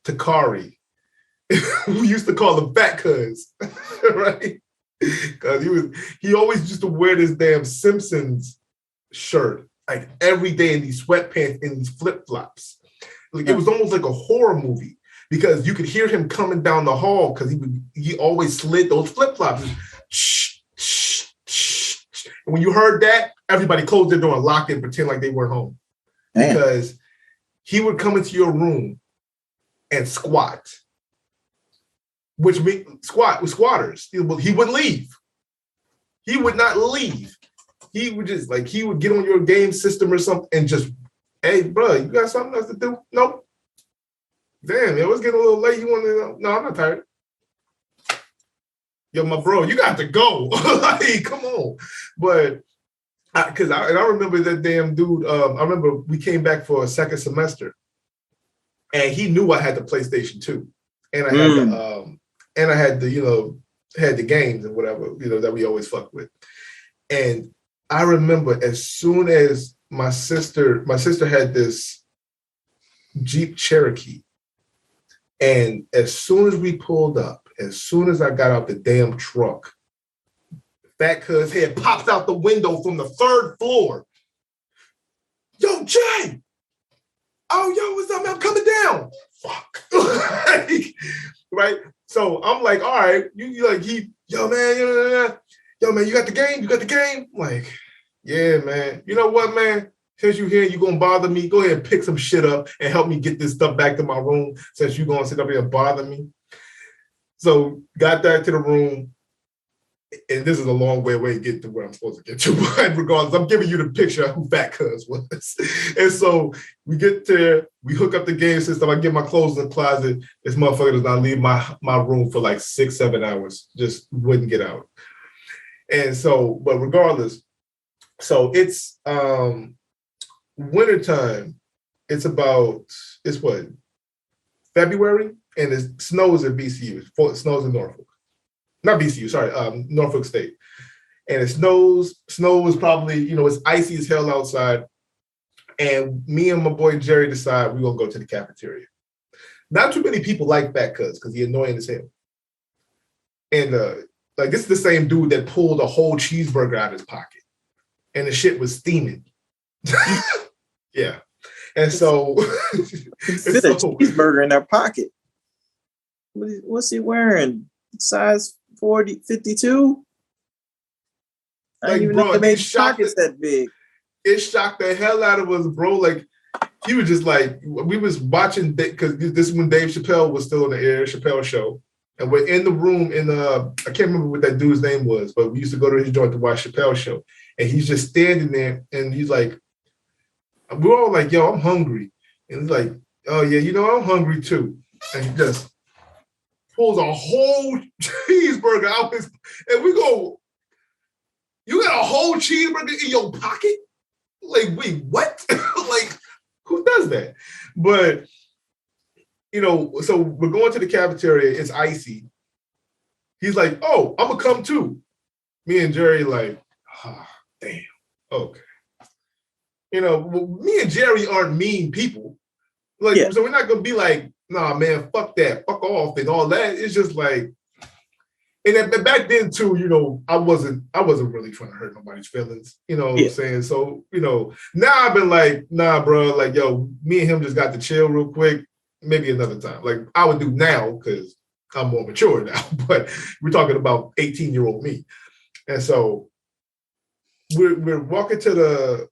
Takari. We used to call him Fat Cuz, right? Because he always used to wear this damn Simpsons shirt like every day in these sweatpants and these flip-flops. Like it was almost like a horror movie because you could hear him coming down the hall because he always slid those flip-flops. And when you heard that, everybody closed their door and locked it and pretend like they weren't home. Damn. Because he would come into your room and squat, which means squat with squatters. He wouldn't leave. He would not leave. He would just he would get on your game system or something and just, hey, bro, you got something else to do? Nope. Damn, it was getting a little late. You want to? No, I'm not tired. Yo, my bro, you got to go. Come on. But I remember that damn dude. I remember we came back for a second semester, and he knew I had the PlayStation 2, and I had the games and whatever that we always fuck with. And I remember as soon as my sister had this Jeep Cherokee, and as soon as we pulled up, as soon as I got out the damn truck, Fat Cuz head pops out the window from the third floor. Yo, Jay! Oh, yo, what's up, man? I'm coming down. Fuck. Right? So I'm like, all right, yo, man, you got the game? You got the game? I'm like, yeah, man. You know what, man? Since you're here, you're going to bother me, go ahead and pick some shit up and help me get this stuff back to my room since you're going to sit up here and bother me. So got that to the room. And this is a long way away to get to where I'm supposed to get to. But regardless, I'm giving you the picture of who Fat Cuz was. And so we get there, we hook up the game system. I get my clothes in the closet. This motherfucker does not leave my room for like 6-7 hours. Just wouldn't get out. And so, but regardless, so it's wintertime. It's what? February? And it snows at VCU. It snows in Norfolk. Not VCU, sorry, Norfolk State. And it snows. Snow is probably, it's icy as hell outside. And me and my boy Jerry decide we're gonna go to the cafeteria. Not too many people like Fat Cuz because he's annoying as hell. And like this is the same dude that pulled a whole cheeseburger out of his pocket, and the shit was steaming. Yeah, and so, Fit a cheeseburger in their pocket. What's he wearing? Size 40, 52? I didn't even know they made pockets that big. It shocked the hell out of us, bro. Like, he was just like, we was watching, because this is when Dave Chappelle was still on the air, Chappelle Show. And we're in the room I can't remember what that dude's name was, but we used to go to his joint to watch Chappelle Show. And he's just standing there and he's like, we're all like, yo, I'm hungry. And he's like, oh yeah, I'm hungry too. And he just pulls a whole cheeseburger out his, and we go, you got a whole cheeseburger in your pocket? Like, wait, what? Like, who does that? But so we're going to the cafeteria. It's icy. He's like, oh, I'm going to come too. Me and Jerry like, damn, okay. Me and Jerry aren't mean people. Like, So we're not going to be like, nah, man, fuck that, fuck off and all that. It's just like, and back then too, I wasn't really trying to hurt nobody's feelings. You know what I'm saying? So, now I've been like, nah, bro, like, yo, me and him just got to chill real quick. Maybe another time. Like I would do now because I'm more mature now, but we're talking about 18-year-old me. And so we're walking to the,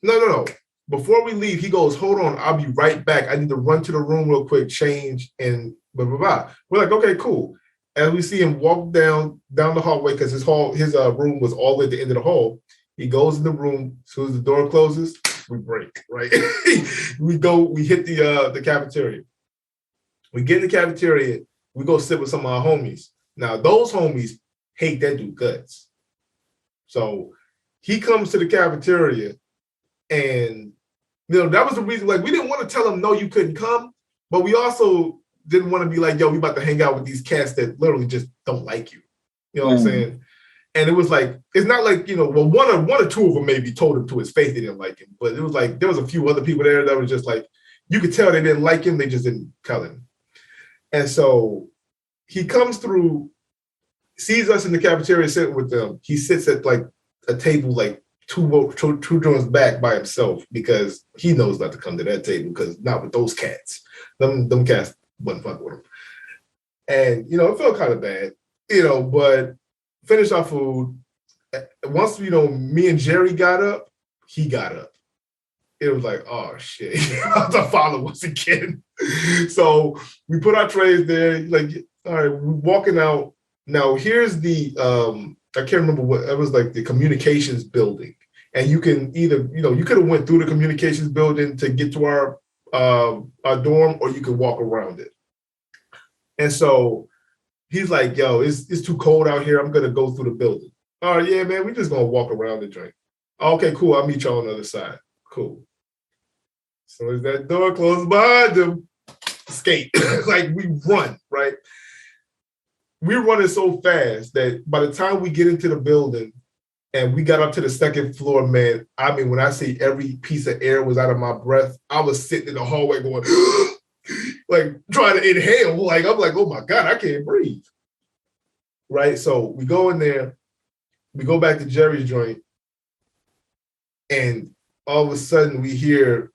no. Before we leave, he goes, hold on, I'll be right back. I need to run to the room real quick, change, and blah, blah, blah. We're like, okay, cool. As we see him walk down the hallway, because his room was all at the end of the hall. He goes in the room. As soon as the door closes, we break, right? we hit the cafeteria. We get in the cafeteria, we go sit with some of our homies. Now, those homies hate that dude guts. So he comes to the cafeteria, and that was the reason, like, we didn't want to tell him, no, you couldn't come, but we also didn't want to be like, yo, we about to hang out with these cats that literally just don't like you. You know what I'm saying? And it was like, it's not like, one or two of them maybe told him to his face they didn't like him. But it was like, there was a few other people there that was just like, you could tell they didn't like him. They just didn't tell him. And so he comes through, sees us in the cafeteria sitting with them. He sits at like a table, like two joints back by himself because he knows not to come to that table because not with those cats. Them cats wasn't fucking with him. And, it felt kind of bad, but finished our food. Once, me and Jerry got up, he got up. It was like, oh shit, you have to follow us again. So we put our trays there, like, all right, we're walking out. Now here's the, I can't remember what, it was like the communications building. And you can either, you could have went through the communications building to get to our dorm, or you could walk around it. And so he's like, yo, it's too cold out here. I'm going to go through the building. Oh, yeah, man, we're just going to walk around the joint. Okay, cool. I'll meet y'all on the other side. Cool. So as that door closes behind them, skate. Like, we run, right? We're running so fast that by the time we get into the building and we got up to the second floor, man, I mean, when I say every piece of air was out of my breath, I was sitting in the hallway going, like trying to inhale. Like, I'm like, oh my God, I can't breathe. Right? So we go in there, we go back to Jerry's joint, and all of a sudden we hear,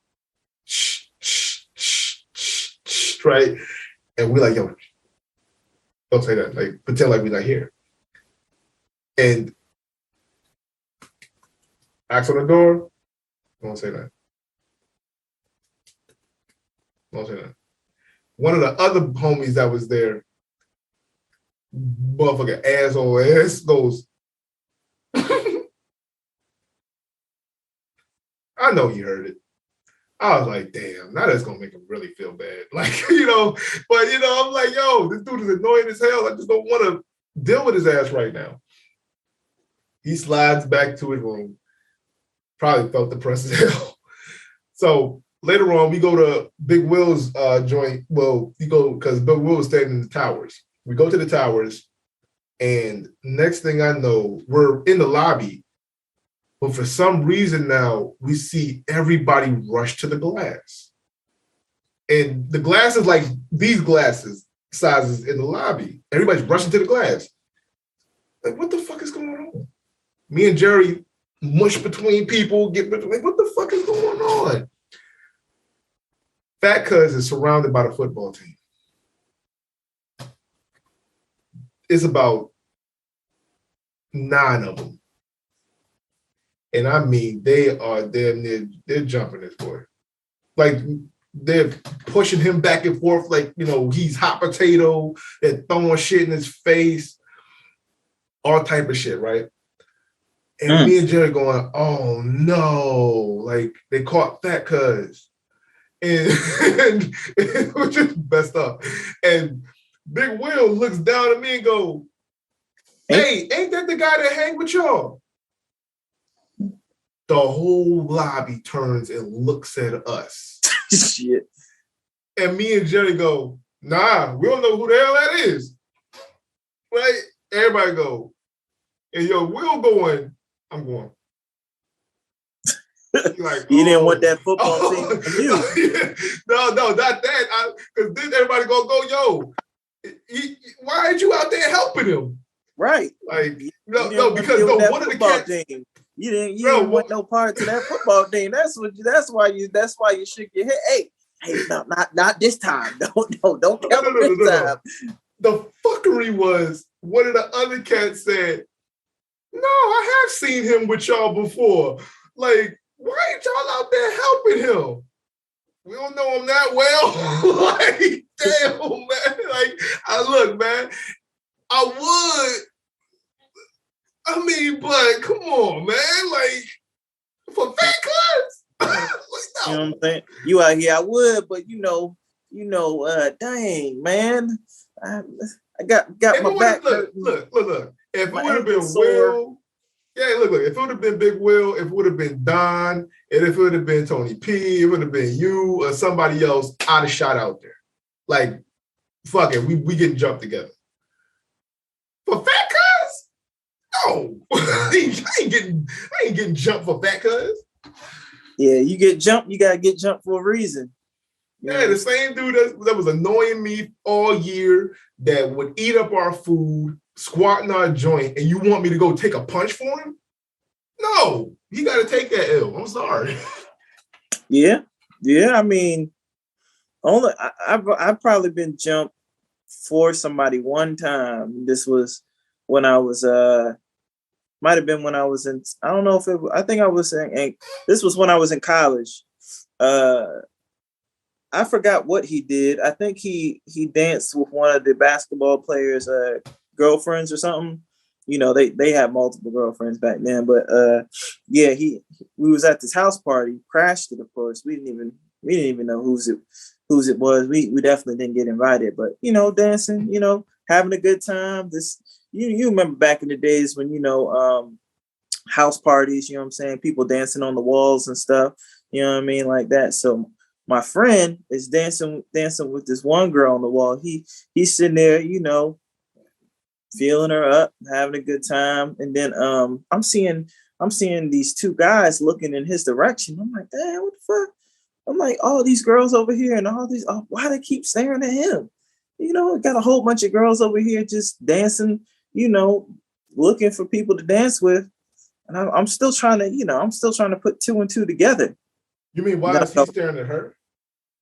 right? And we're like, yo, don't say that. Like, pretend like we're not here. And ask on the door, don't say that. Don't say that. One of the other homies that was there, motherfucker asshole ass, goes, I know you heard it. I was like, damn, now that's gonna make him really feel bad. Like, but I'm like, yo, this dude is annoying as hell. I just don't want to deal with his ass right now. He slides back to his room. Probably felt depressed as hell. So later on, we go to Big Will's joint. Well, you go because Big Will was standing in the towers. We go to the towers, and next thing I know, we're in the lobby. But for some reason now, we see everybody rush to the glass. And the glass is like these glasses sizes in the lobby. Everybody's rushing to the glass. Like, what the fuck is going on? Me and Jerry mush between people, like, what the fuck is going on? Fat Cuz is surrounded by the football team. It's about 9 of them. And I mean, they are damn near, they're jumping this boy. Like, they're pushing him back and forth like, you know, he's hot potato. They're throwing shit in his face. All type of shit, right? And me and Jerry going, oh no. Like, they caught Fat Cuz. And it was just messed up. And Big Will looks down at me and go, hey, ain't that the guy that hang with y'all? The whole lobby turns and looks at us. Shit. And me and Jerry go, nah, we don't know who the hell that is. Right? Everybody go. And yo, Will going, I'm going. Like, you didn't want that football team from you. No, not that. Because then everybody gonna go, yo, why ain't you out there helping him? Right. Like, no, because no, one of the cats. Team. You didn't want no part to that football team. That's why you shook your head. Hey, no, not this time. Don't tell me this time. The fuckery was one of the other cats said, no, I have seen him with y'all before. Like, why ain't y'all out there helping him? We don't know him that well. Like, damn, man. Like, look, man, I would. I mean, but come on, man. Like, for Fat Cuz? Like, no. You know what I'm saying? You out here, I would, but you know, dang, man. I got my back. Look. If it would have been Will, yeah, look. If it would have been Big Will, if it would have been Don, and if it would have been Tony P, it would have been you or somebody else, I'd have shot out there. Like, fuck it, we getting jumped together. For Fat Cuz? No, I ain't getting jumped for Fat Cuz. Yeah, you get jumped, you gotta get jumped for a reason. Yeah, the same dude that was annoying me all year, that would eat up our food, squat in our joint, and you want me to go take a punch for him? No, you got to take that L. I'm sorry. Yeah. I mean, I've probably been jumped for somebody one time. This was when I was might have been when I was in. I don't know if it. I think I was in. This was when I was in college. I forgot what he did. I think he danced with one of the basketball players' girlfriends or something. You know, they had multiple girlfriends back then. But yeah, we was at this house party, crashed it, of course. We didn't even know whose it was. We definitely didn't get invited. But you know, dancing, you know, having a good time. This you remember back in the days when, you know, house parties, you know what I'm saying? People dancing on the walls and stuff. You know what I mean? Like that. So my friend is dancing with this one girl on the wall. He's sitting there, you know, feeling her up, having a good time. And then I'm seeing these two guys looking in his direction. I'm like, damn, what the fuck? I'm like, all these girls over here and all these, why they keep staring at him? You know, got a whole bunch of girls over here just dancing, you know, looking for people to dance with. And I'm still trying to put two and two together. You mean why is he staring at her?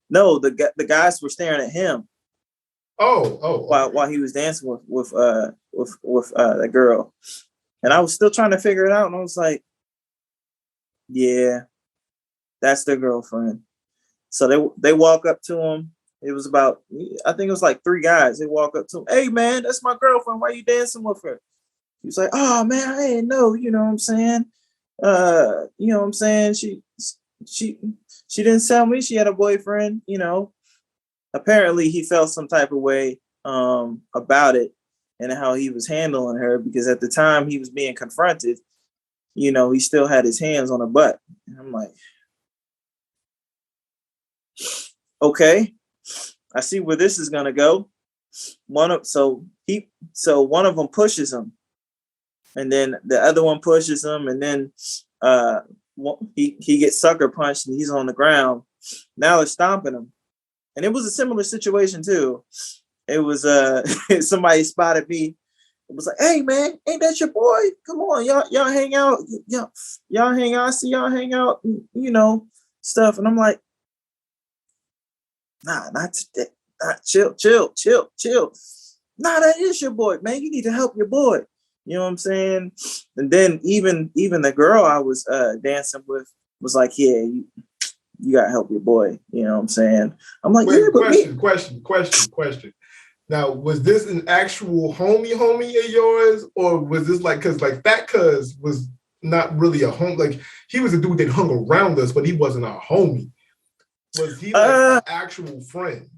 No, the guys were staring at him. Oh. While he was dancing with the girl, and I was still trying to figure it out, and I was like, yeah, that's their girlfriend. So they walk up to him. It was I think it was like 3 guys. They walk up to him. Hey man, that's my girlfriend. Why you dancing with her? He was like, oh man, I didn't know. You know what I'm saying? You know what I'm saying? She didn't tell me she had a boyfriend, you know. Apparently he felt some type of way about it and how he was handling her, because at the time he was being confronted, you know, he still had his hands on her butt. And I'm like, okay, I see where this is gonna go. One of them pushes him, and then the other one pushes him, and then he gets sucker punched and he's on the ground. Now they're stomping him. And it was a similar situation too. It was somebody spotted me. It was like, hey man, ain't that your boy? Come on, y'all hang out. Y'all hang out. I see y'all hang out, stuff. And I'm like, nah, not today. Chill. Nah, that is your boy, man. You need to help your boy. You know what I'm saying? And then even the girl I was dancing with was like, yeah, you gotta help your boy. You know what I'm saying? I'm like, wait, question. Now, was this an actual homie of yours, or was this like, because like Fat Cuz was not really a home, like he was a dude that hung around us, but he wasn't our homie. Was he like an actual friend?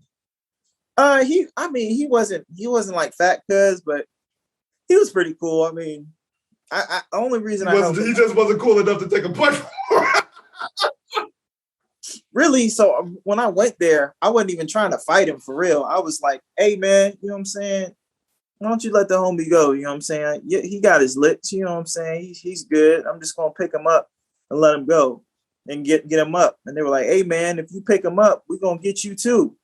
He wasn't like Fat Cuz, but he was pretty cool. I mean, I only reason he just wasn't cool enough to take a punch. Really, so when I went there, I wasn't even trying to fight him for real. I was like, hey man, you know what I'm saying? Why don't you let the homie go? You know what I'm saying? He got his licks, you know what I'm saying? He's good. I'm just gonna pick him up and let him go and get him up. And they were like, hey man, if you pick him up, we're gonna get you too.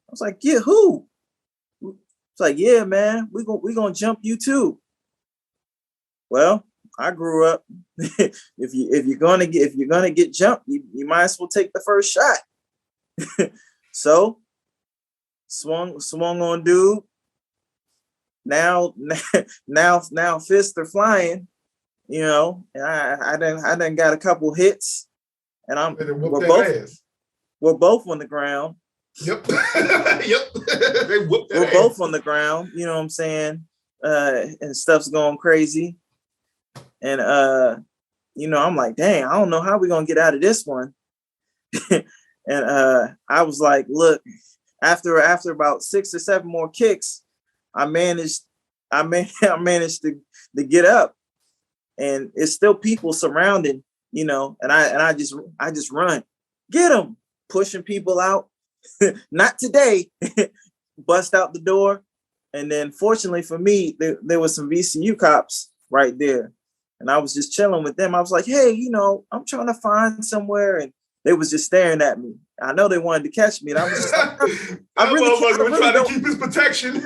I was like, get who? It's like, yeah, man, we're gonna jump you too. Well, I grew up. if you're gonna get jumped, you might as well take the first shot. So swung on dude. Now fists are flying, and I done got a couple hits, and we're both on the ground. Yep. Yep. We're both on the ground, you know what I'm saying? And stuff's going crazy. And I'm like, dang, I don't know how we're gonna get out of this one. And I was like, look, after about 6 or 7 more kicks, I managed to get up, and it's still people surrounding, and I just run, get them, pushing people out. Not today. Bust out the door, and then fortunately for me, there was some VCU cops right there, and I was just chilling with them. I was like, hey, I'm trying to find somewhere, and they was just staring at me. I know they wanted to catch me, and I was just like, I really trying to keep his protection.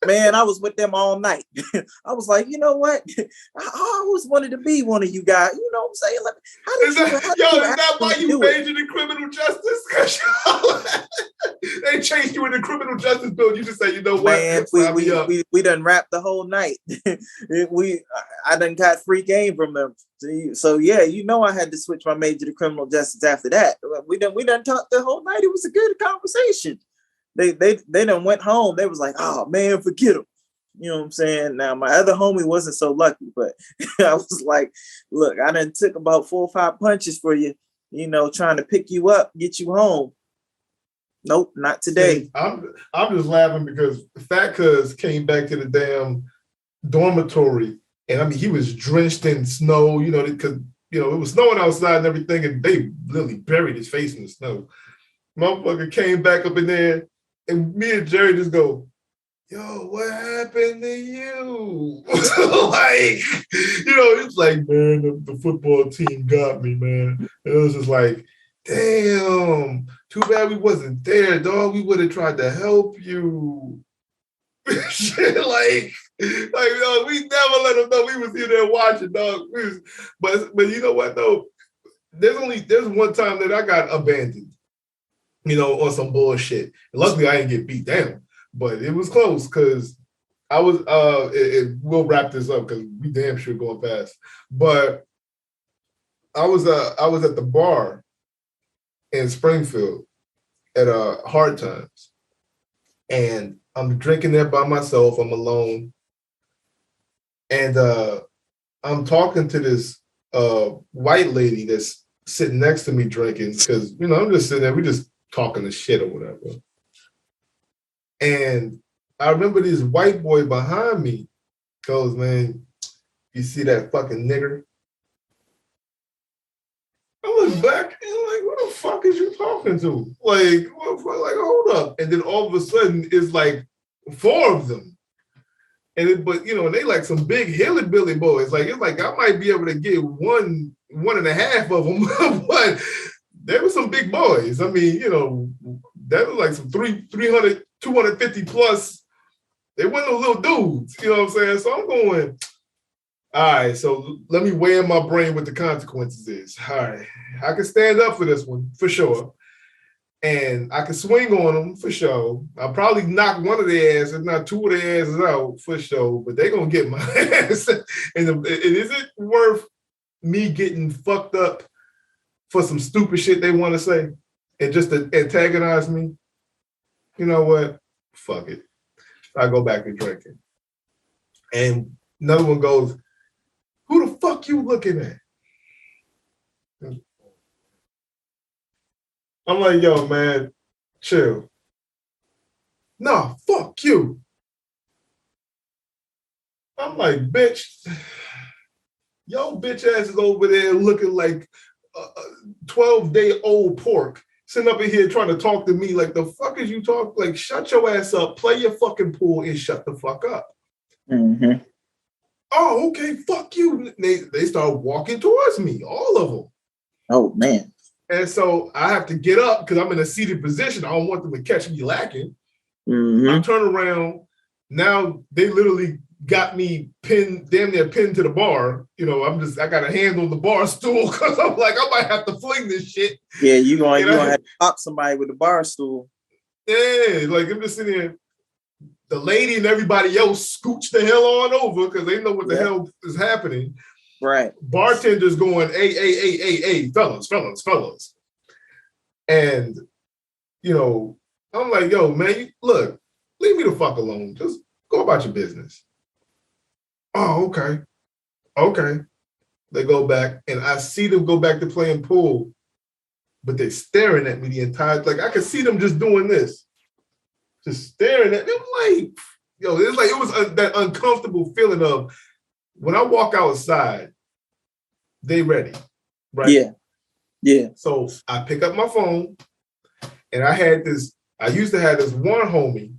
Man, I was with them all night. I was like, you know what? I always wanted to be one of you guys. You know what I'm saying? Is that why you majored in criminal justice? They chased you in the criminal justice bill. You just say, you know what? Man, we done rapped the whole night. I done got free game from them. So yeah, I had to switch my major to criminal justice after that. We done talked the whole night. It was a good conversation. They done went home. They was like, oh man, forget them. You know what I'm saying? Now my other homie wasn't so lucky, but I was like, look, I done took about 4 or 5 punches for you, trying to pick you up, get you home. Nope, not today. See, I'm just laughing because Fat Cuz came back to the damn dormitory, and I mean he was drenched in snow, because it was snowing outside and everything, and they literally buried his face in the snow. Motherfucker came back up in there. And me and Jerry just go, yo, what happened to you? It's like, man, the football team got me, man. And it was just like, damn, too bad we wasn't there, dog. We would have tried to help you. Shit, we never let them know we was here there watching, dog. But you know what, though? There's one time that I got abandoned. On some bullshit. And luckily, I didn't get beat down, but it was close because I was. We'll wrap this up because we damn sure going fast. But I was at the bar in Springfield at Hard Times, and I'm drinking there by myself. I'm alone, and I'm talking to this white lady that's sitting next to me drinking because I'm just sitting there. We just talking the shit or whatever. And I remember this white boy behind me goes, man, you see that fucking nigger? I look back and I'm like, what the fuck is you talking to? Like, what the fuck? Like, hold up. And then all of a sudden it's like 4 of them. but they like some big hillbilly boys. Like it's like I might be able to get one and a half of them, but they were some big boys. I mean, that was like some 300, 250 plus. They weren't no little dudes. You know what I'm saying? So I'm going, all right, so let me weigh in my brain what the consequences is. All right, I can stand up for this one, for sure. And I can swing on them, for sure. I'll probably knock one of their asses, if not two of their asses out, for sure. But they're going to get my ass. And is it worth me getting fucked up for some stupid shit they want to say and just to antagonize me? You know what? Fuck it. I go back to drinking. And another one goes, who the fuck you looking at? I'm like, yo, man, chill. Nah, fuck you. I'm like, bitch, yo, bitch ass is over there looking like a 12-day-old pork, sitting up in here trying to talk to me like the fuck is you talk? Like, shut your ass up, play your fucking pool, and shut the fuck up. Mm-hmm. Oh, okay, fuck you. They start walking towards me, all of them. Oh, man. And so I have to get up because I'm in a seated position. I don't want them to catch me lacking. Mm-hmm. I turn around. Now they literally got me damn near pinned to the bar. I got a hand on the bar stool because I'm like, I might have to fling this shit. Yeah, you gonna have to pop somebody with the bar stool. Yeah, like I'm just sitting there. The lady and everybody else scooch the hell on over because they know what the hell is happening. Right. Bartender's going, hey, fellas. And, I'm like, yo, man, look, leave me the fuck alone. Just go about your business. Oh, okay. Okay. They go back and I see them go back to playing pool, but they're staring at me the entire, like I could see them just doing this, just staring at me. I'm like, it's like, it was that uncomfortable feeling of, when I walk outside, they ready, right? Yeah. So I pick up my phone, and I used to have this one homie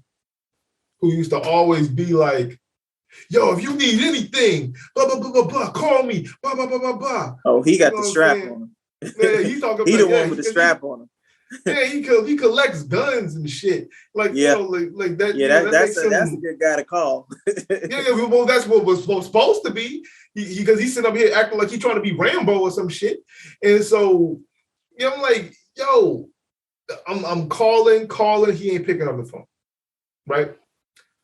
who used to always be like, yo, if you need anything, blah, blah, blah, blah, blah, call me, blah, blah, blah, blah, blah. Oh, he got the strap on him. Yeah, he's talking he the one with the strap on him. Yeah, he collects guns and shit. Like, like that. Yeah, that's a good guy to call. Well, that's what was supposed to be. Because he's sitting up here acting like he's trying to be Rambo or some shit. And so, I'm like, yo, I'm calling. He ain't picking up the phone, right?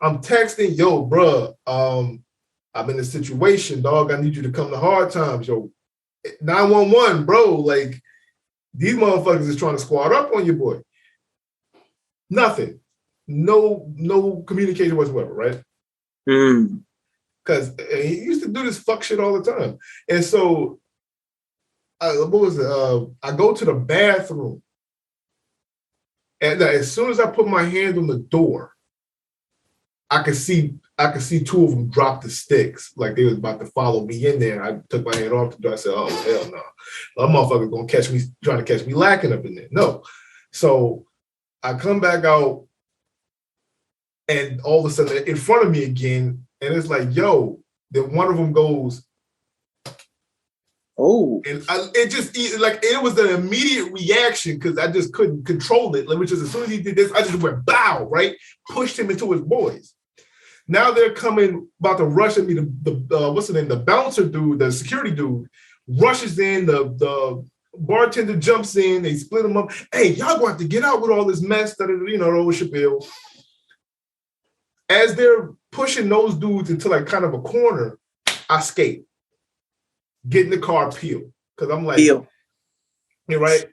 I'm texting, yo, bruh, I'm in a situation, dog. I need you to come to Hard Times, yo. 911, bro. Like, these motherfuckers is trying to squad up on your boy. Nothing. No communication whatsoever, right? Because he used to do this fuck shit all the time. And so, I go to the bathroom. And as soon as I put my hand on the door, I could see two of them drop the sticks, like they was about to follow me in there. I took my hand off the door. I said, oh, hell no. That motherfucker's going to catch me, trying to catch me lacking up in there. No. So I come back out, and all of a sudden they're in front of me again. And it's like, yo, then one of them goes, oh. And it was an immediate reaction because I just couldn't control it. Which is, as soon as he did this, I just went bow, right? Pushed him into his boys. Now they're coming, about to rush at me. The what's the name? The bouncer dude, the security dude, rushes in. The bartender jumps in. They split them up. Hey, y'all going to have to get out with all this mess. The whole spiel. As they're pushing those dudes into like kind of a corner, I skate, get in the car, peel, because I'm like, you're right.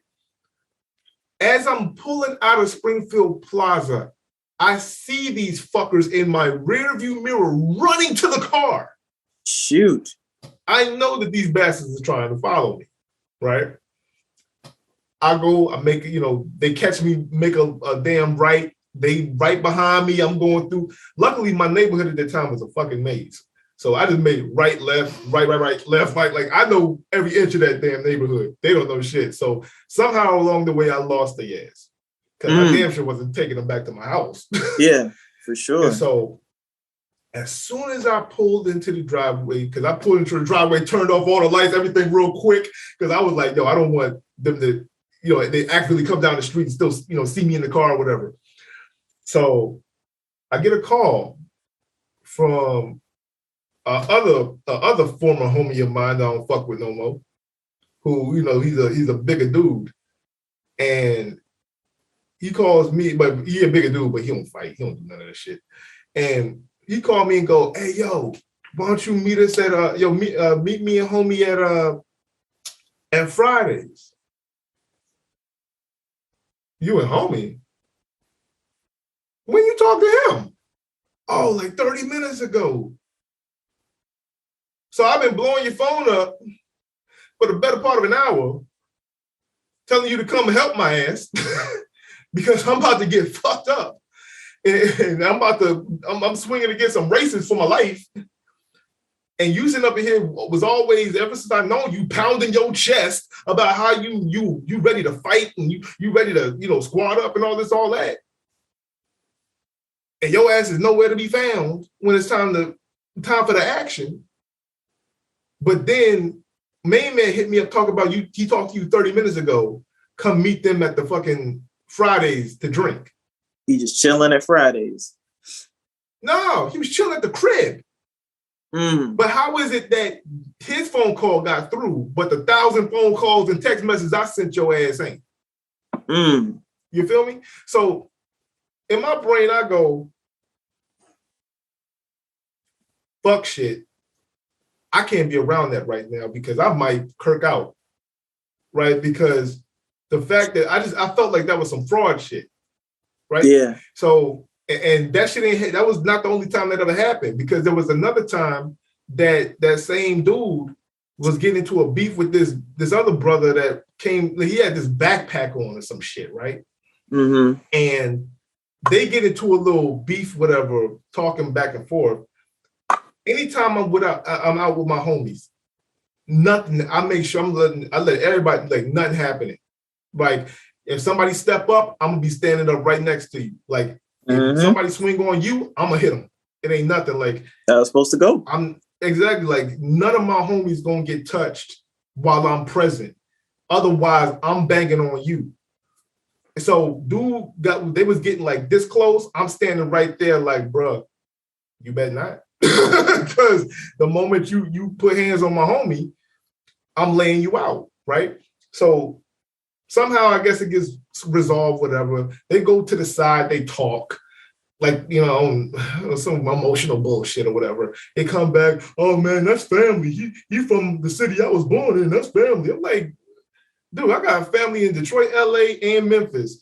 As I'm pulling out of Springfield Plaza, I see these fuckers in my rearview mirror running to the car. Shoot. I know that these bastards are trying to follow me, right? I go, I make, they catch me, make a damn right. They right behind me. I'm going through. Luckily, my neighborhood at that time was a fucking maze. So I just made right, left, right, left, right. Like, I know every inch of that damn neighborhood. They don't know shit. So somehow along the way, I lost their ass. Because I damn sure wasn't taking them back to my house. Yeah, for sure. And so As soon as I pulled into the driveway, because I pulled into the driveway, turned off all the lights, everything real quick, because I was like, yo, I don't want them to, they actively come down the street and still, see me in the car or whatever. So I get a call from other former homie of mine that I don't fuck with no more, who, he's a bigger dude. And he calls me, but he a bigger dude, but he don't fight. He don't do none of that shit. And he called me and go, hey, yo, why don't you meet us at meet me and homie at Fridays? You and homie? When you talk to him? Oh, like 30 minutes ago. So I've been blowing your phone up for the better part of an hour, telling you to come help my ass because I'm about to get fucked up. And I'm swinging against some races for my life. And you sitting up in here was always, ever since I know you, pounding your chest about how you ready to fight and you ready to, squad up and all that. And your ass is nowhere to be found when it's time for the action. But then main man hit me up talking about you. He talked to you 30 minutes ago. Come meet them at the fucking Fridays to drink. He just chilling at Fridays. No, he was chilling at the crib. But how is it that his phone call got through, but the 1,000 phone calls and text messages I sent your ass ain't? You feel me? So in my brain, I go, fuck shit. I can't be around that right now because I might kirk out, right? Because the fact that I felt like that was some fraud shit, right? Yeah. So, and that shit that was not the only time that ever happened, because there was another time that same dude was getting into a beef with this other brother that came, he had this backpack on or some shit, right? And they get into a little beef, whatever, talking back and forth. Anytime I'm out with my homies, nothing. I make sure I let everybody, like, nothing happening. Like, if somebody step up, I'm gonna be standing up right next to you. Like, if somebody swing on you, I'm gonna hit them. It ain't nothing. Like, that was supposed to go. I'm exactly like, none of my homies gonna get touched while I'm present. Otherwise, I'm banging on you. So, they was getting like this close. I'm standing right there, like, bruh, you better not. Because the moment you put hands on my homie, I'm laying you out, right? So somehow I guess it gets resolved, whatever. They go to the side, they talk, like, some emotional bullshit or whatever. They come back, oh man, that's family. He from the city I was born in, that's family. I'm like, dude, I got family in Detroit, LA, and Memphis.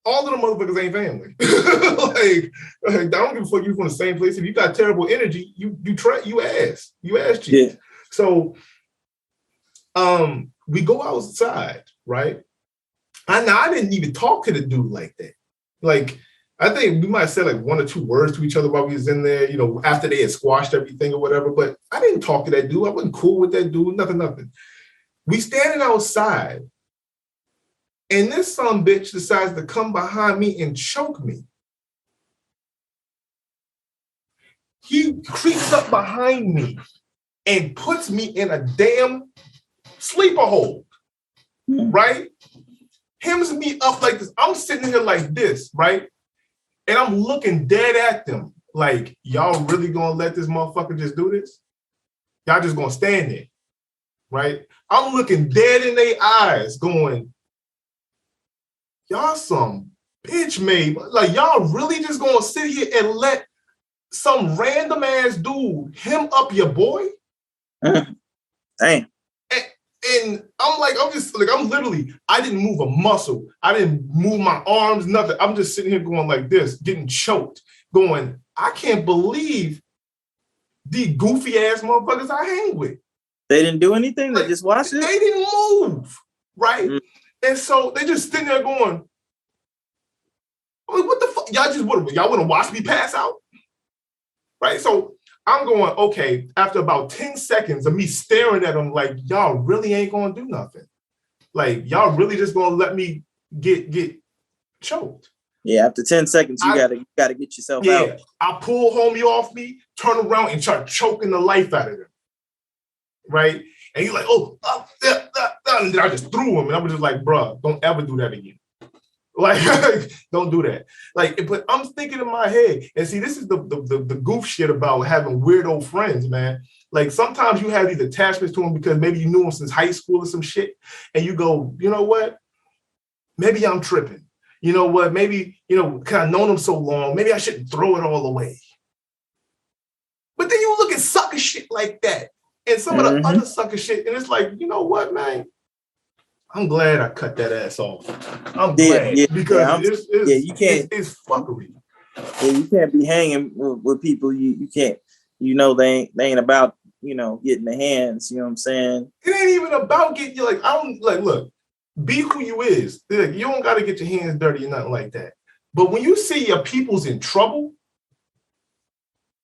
All of them motherfuckers ain't family. like, I don't give a fuck you from the same place. If you got terrible energy, you ass cheeks. Yeah. So we go outside, right? I didn't even talk to the dude like that. Like, I think we might have said like one or two words to each other while we was in there, after they had squashed everything or whatever. But I didn't talk to that dude. I wasn't cool with that dude, nothing. We standing outside. And this son bitch decides to come behind me and choke me. He creeps up behind me and puts me in a damn sleeper hold, right? Hems me up like this. I'm sitting here like this, right? And I'm looking dead at them like, y'all really gonna let this motherfucker just do this? Y'all just gonna stand there, right? I'm looking dead in their eyes going, y'all some bitch made. Like, y'all really just gonna sit here and let some random ass dude hem up your boy? Damn. And I'm like, I'm literally, I didn't move a muscle. I didn't move my arms, nothing. I'm just sitting here going like this, getting choked, going, I can't believe the goofy ass motherfuckers I hang with. They didn't do anything? They just watched it? They didn't move, right? And so they just sitting there going, I mean, what the fuck? Y'all want to watch me pass out? Right? So I'm going, okay, after about 10 seconds of me staring at them like, y'all really ain't going to do nothing. Like, y'all really just going to let me get choked. Yeah, after 10 seconds, you gotta get yourself out. Yeah, I pull homie off me, turn around and start choking the life out of him. Right? And he's like, oh, and then I just threw him. And I was just like, bro, don't ever do that again. Like, don't do that. Like, but I'm thinking in my head, and see, this is the goof shit about having weirdo friends, man. Like, sometimes you have these attachments to them because maybe you knew them since high school or some shit. And you go, you know what? Maybe I'm tripping. You know what? Maybe, because I've known them so long, maybe I shouldn't throw it all away. But then you look at sucker shit like that and some of the other sucker shit, and it's like, you know what, man? I'm glad I cut that ass off. I'm glad because it's fuckery. Yeah, you can't be hanging with people you can't, they ain't about, getting the hands, you know what I'm saying? It ain't even about getting you look, be who you is. You don't got to get your hands dirty or nothing like that. But when you see your people's in trouble,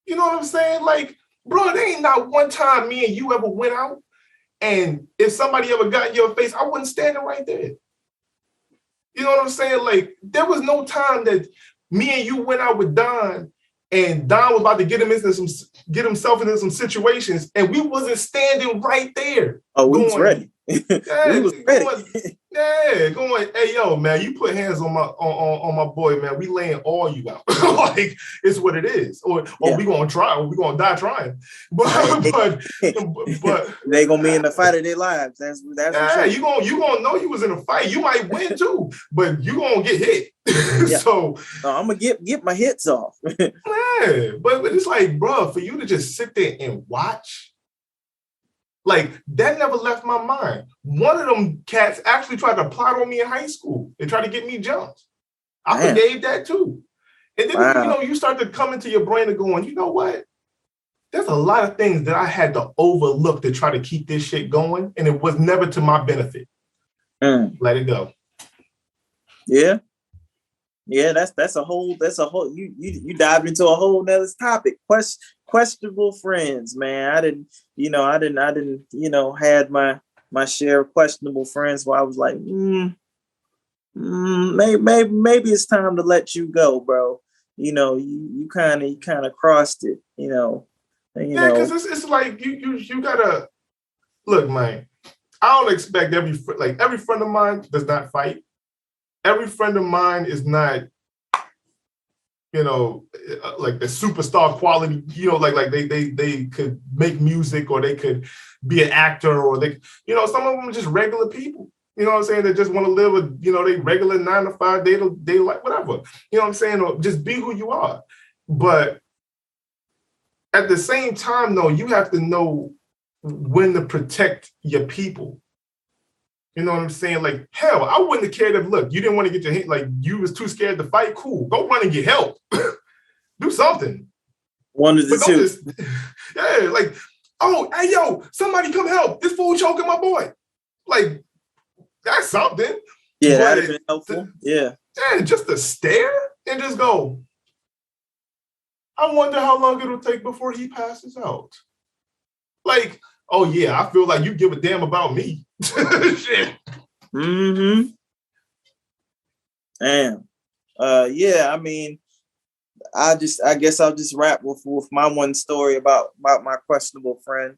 you know what I'm saying? Like, bro, there ain't not one time me and you ever went out, and if somebody ever got in your face, I wasn't standing right there. You know what I'm saying? Like, there was no time that me and you went out with Don, and Don was about to get himself into some situations, and we wasn't standing right there. Oh, we was ready. We was ready. Going, hey, yo, man, you put hands on my boy, man. We laying all you out. Like, it's what it is. Or we gonna try, or we gonna die trying. But they gonna be in the fight of their lives. That's sure. you gonna know you was in a fight. You might win too, but you gonna get hit. So I'm gonna get my hits off. Man, but it's like, bro, for you to just sit there and watch. Like, that never left my mind. One of them cats actually tried to plot on me in high school. They tried to get me jumped. I forgave that too. And then, you start to come into your brain and going, you know what? There's a lot of things that I had to overlook to try to keep this shit going, and it was never to my benefit. Let it go. Yeah. Yeah, that's a whole you dived into a whole nother topic. Questionable friends, man. I didn't had my share of questionable friends where I was like, maybe it's time to let you go, bro. You kind of crossed it, because it's like you gotta look, man. I don't expect every friend of mine does not fight. Every friend of mine is not, like the superstar quality, like they could make music, or they could be an actor, or some of them are just regular people. You know what I'm saying? They just want to live they regular 9 to 5 day like whatever. You know what I'm saying? Or just be who you are. But at the same time, though, you have to know when to protect your people. You know what I'm saying? Like, hell, I wouldn't have cared if, look, you didn't want to get your hand, like, you was too scared to fight. Cool. Go run and get help. Do something. One of the two. Like, oh, hey, yo, somebody come help. This fool choking my boy. Like, that's something. Yeah, that'd have been helpful. Yeah, just to stare and just go, I wonder how long it'll take before he passes out. Like, oh, yeah, I feel like you give a damn about me. Shit. Damn. Yeah, I mean, I guess I'll just wrap with my one story about my questionable friend.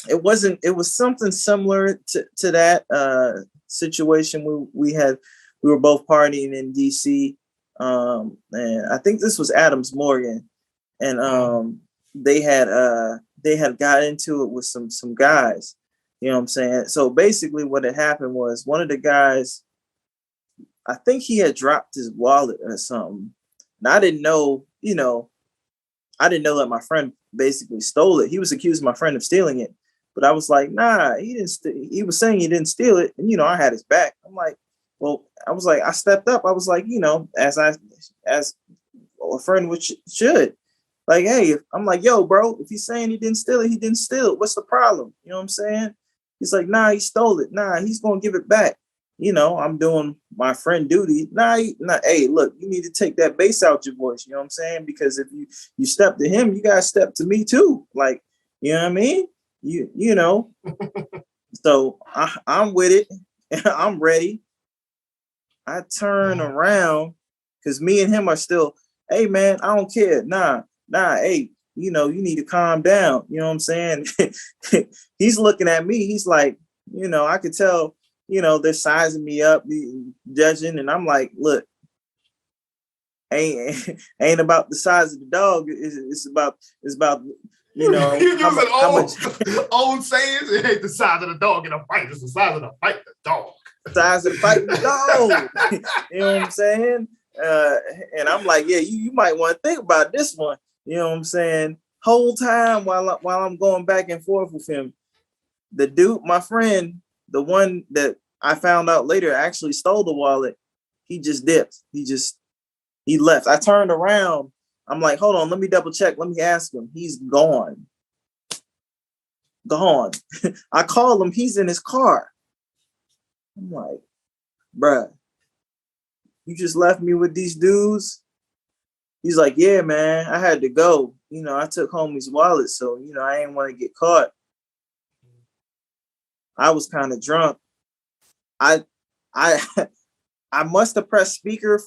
It was something similar to that situation. We were both partying in DC, and I think this was Adams Morgan, and they had got into it with some guys, you know what I'm saying? So basically what had happened was one of the guys, I think he had dropped his wallet or something. And I didn't know that my friend basically stole it. He was accusing my friend of stealing it. But I was like, nah, he didn't. He was saying he didn't steal it. And, I had his back. I'm like, well, I stepped up. I was like, as a friend which should. Like, hey, I'm like, yo, bro, if he's saying he didn't steal it, he didn't steal it. What's the problem? You know what I'm saying? He's like, nah, he stole it. Nah, he's going to give it back. I'm doing my friend duty. Nah, hey, look, you need to take that bass out your voice. You know what I'm saying? Because if you step to him, you got to step to me too. Like, you know what I mean? You know. So I'm with it. I'm ready. I turn around because me and him are still, hey man, I don't care. Nah, hey, you need to calm down. You know what I'm saying? He's looking at me. He's like, I could tell, they're sizing me up, judging, and I'm like, look, ain't about the size of the dog. It's about how much old sayings. It ain't the size of the dog in a fight. It's the size of the fight the dog. Size of the fight the dog. You know what I'm saying? And I'm like, yeah, you might want to think about this one. You know what I'm saying? Whole time while I'm going back and forth with him, the dude, my friend, the one that I found out later actually stole the wallet. He just dipped. He left. I turned around. I'm like, hold on, let me double check. Let me ask him. He's gone. I call him. He's in his car. I'm like, bruh, you just left me with these dudes? He's like, yeah, man, I had to go. I took homie's wallet, so, I didn't want to get caught. I was kind of drunk. I must have pressed speaker,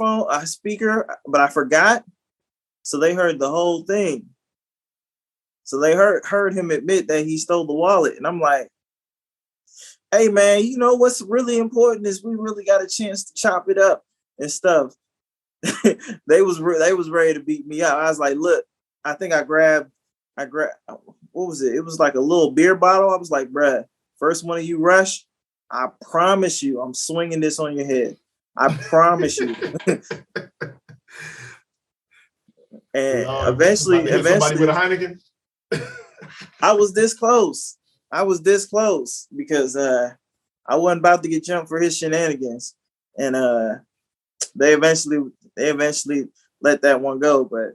but I forgot. So they heard the whole thing. So they heard him admit that he stole the wallet. And I'm like, hey man, what's really important is we really got a chance to chop it up and stuff. They was ready to beat me up. I was like, look, I think I grabbed, what was it? It was like a little beer bottle. I was like, bruh, first one of you rush, I promise you, I'm swinging this on your head. I promise you. And eventually, somebody with a Heineken. I was this close because I wasn't about to get jumped for his shenanigans, and they eventually let that one go. But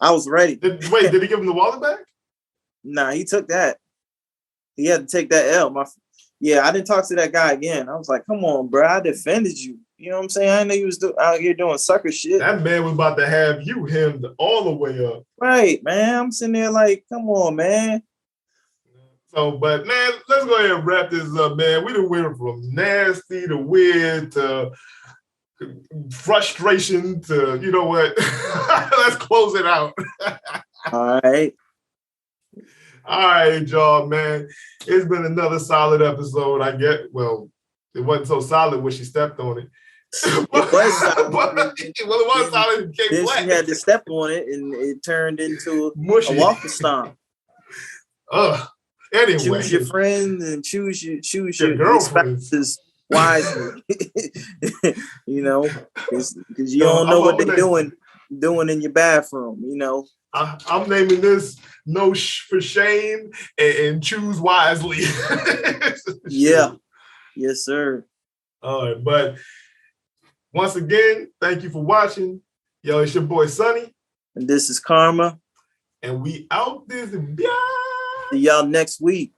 I was ready. Did he give him the wallet back? Nah, he took that. He had to take that L. I didn't talk to that guy again. I was like, come on, bro, I defended you. You know what I'm saying? I know you was out here doing sucker shit. That man was about to have you hemmed all the way up. Right, man. I'm sitting there like, come on, man. So, but man, let's go ahead and wrap this up, man. We done went from nasty to weird to frustration to, you know what? Let's close it out. All right. All right, y'all, man. It's been another solid episode. It wasn't so solid when she stepped on it. It was solid. It was solid. Then she had to step on it, and it turned into mushy. A waffle stomp. Anyway, choose your friends and choose your girlfriends wisely. Because you don't know what they're doing in your bathroom. I'm naming this "No for Shame" and choose wisely. Yeah. Yes, sir. All right, but once again, thank you for watching. Yo, it's your boy Sonny. And this is Karma. And we out this. See y'all next week.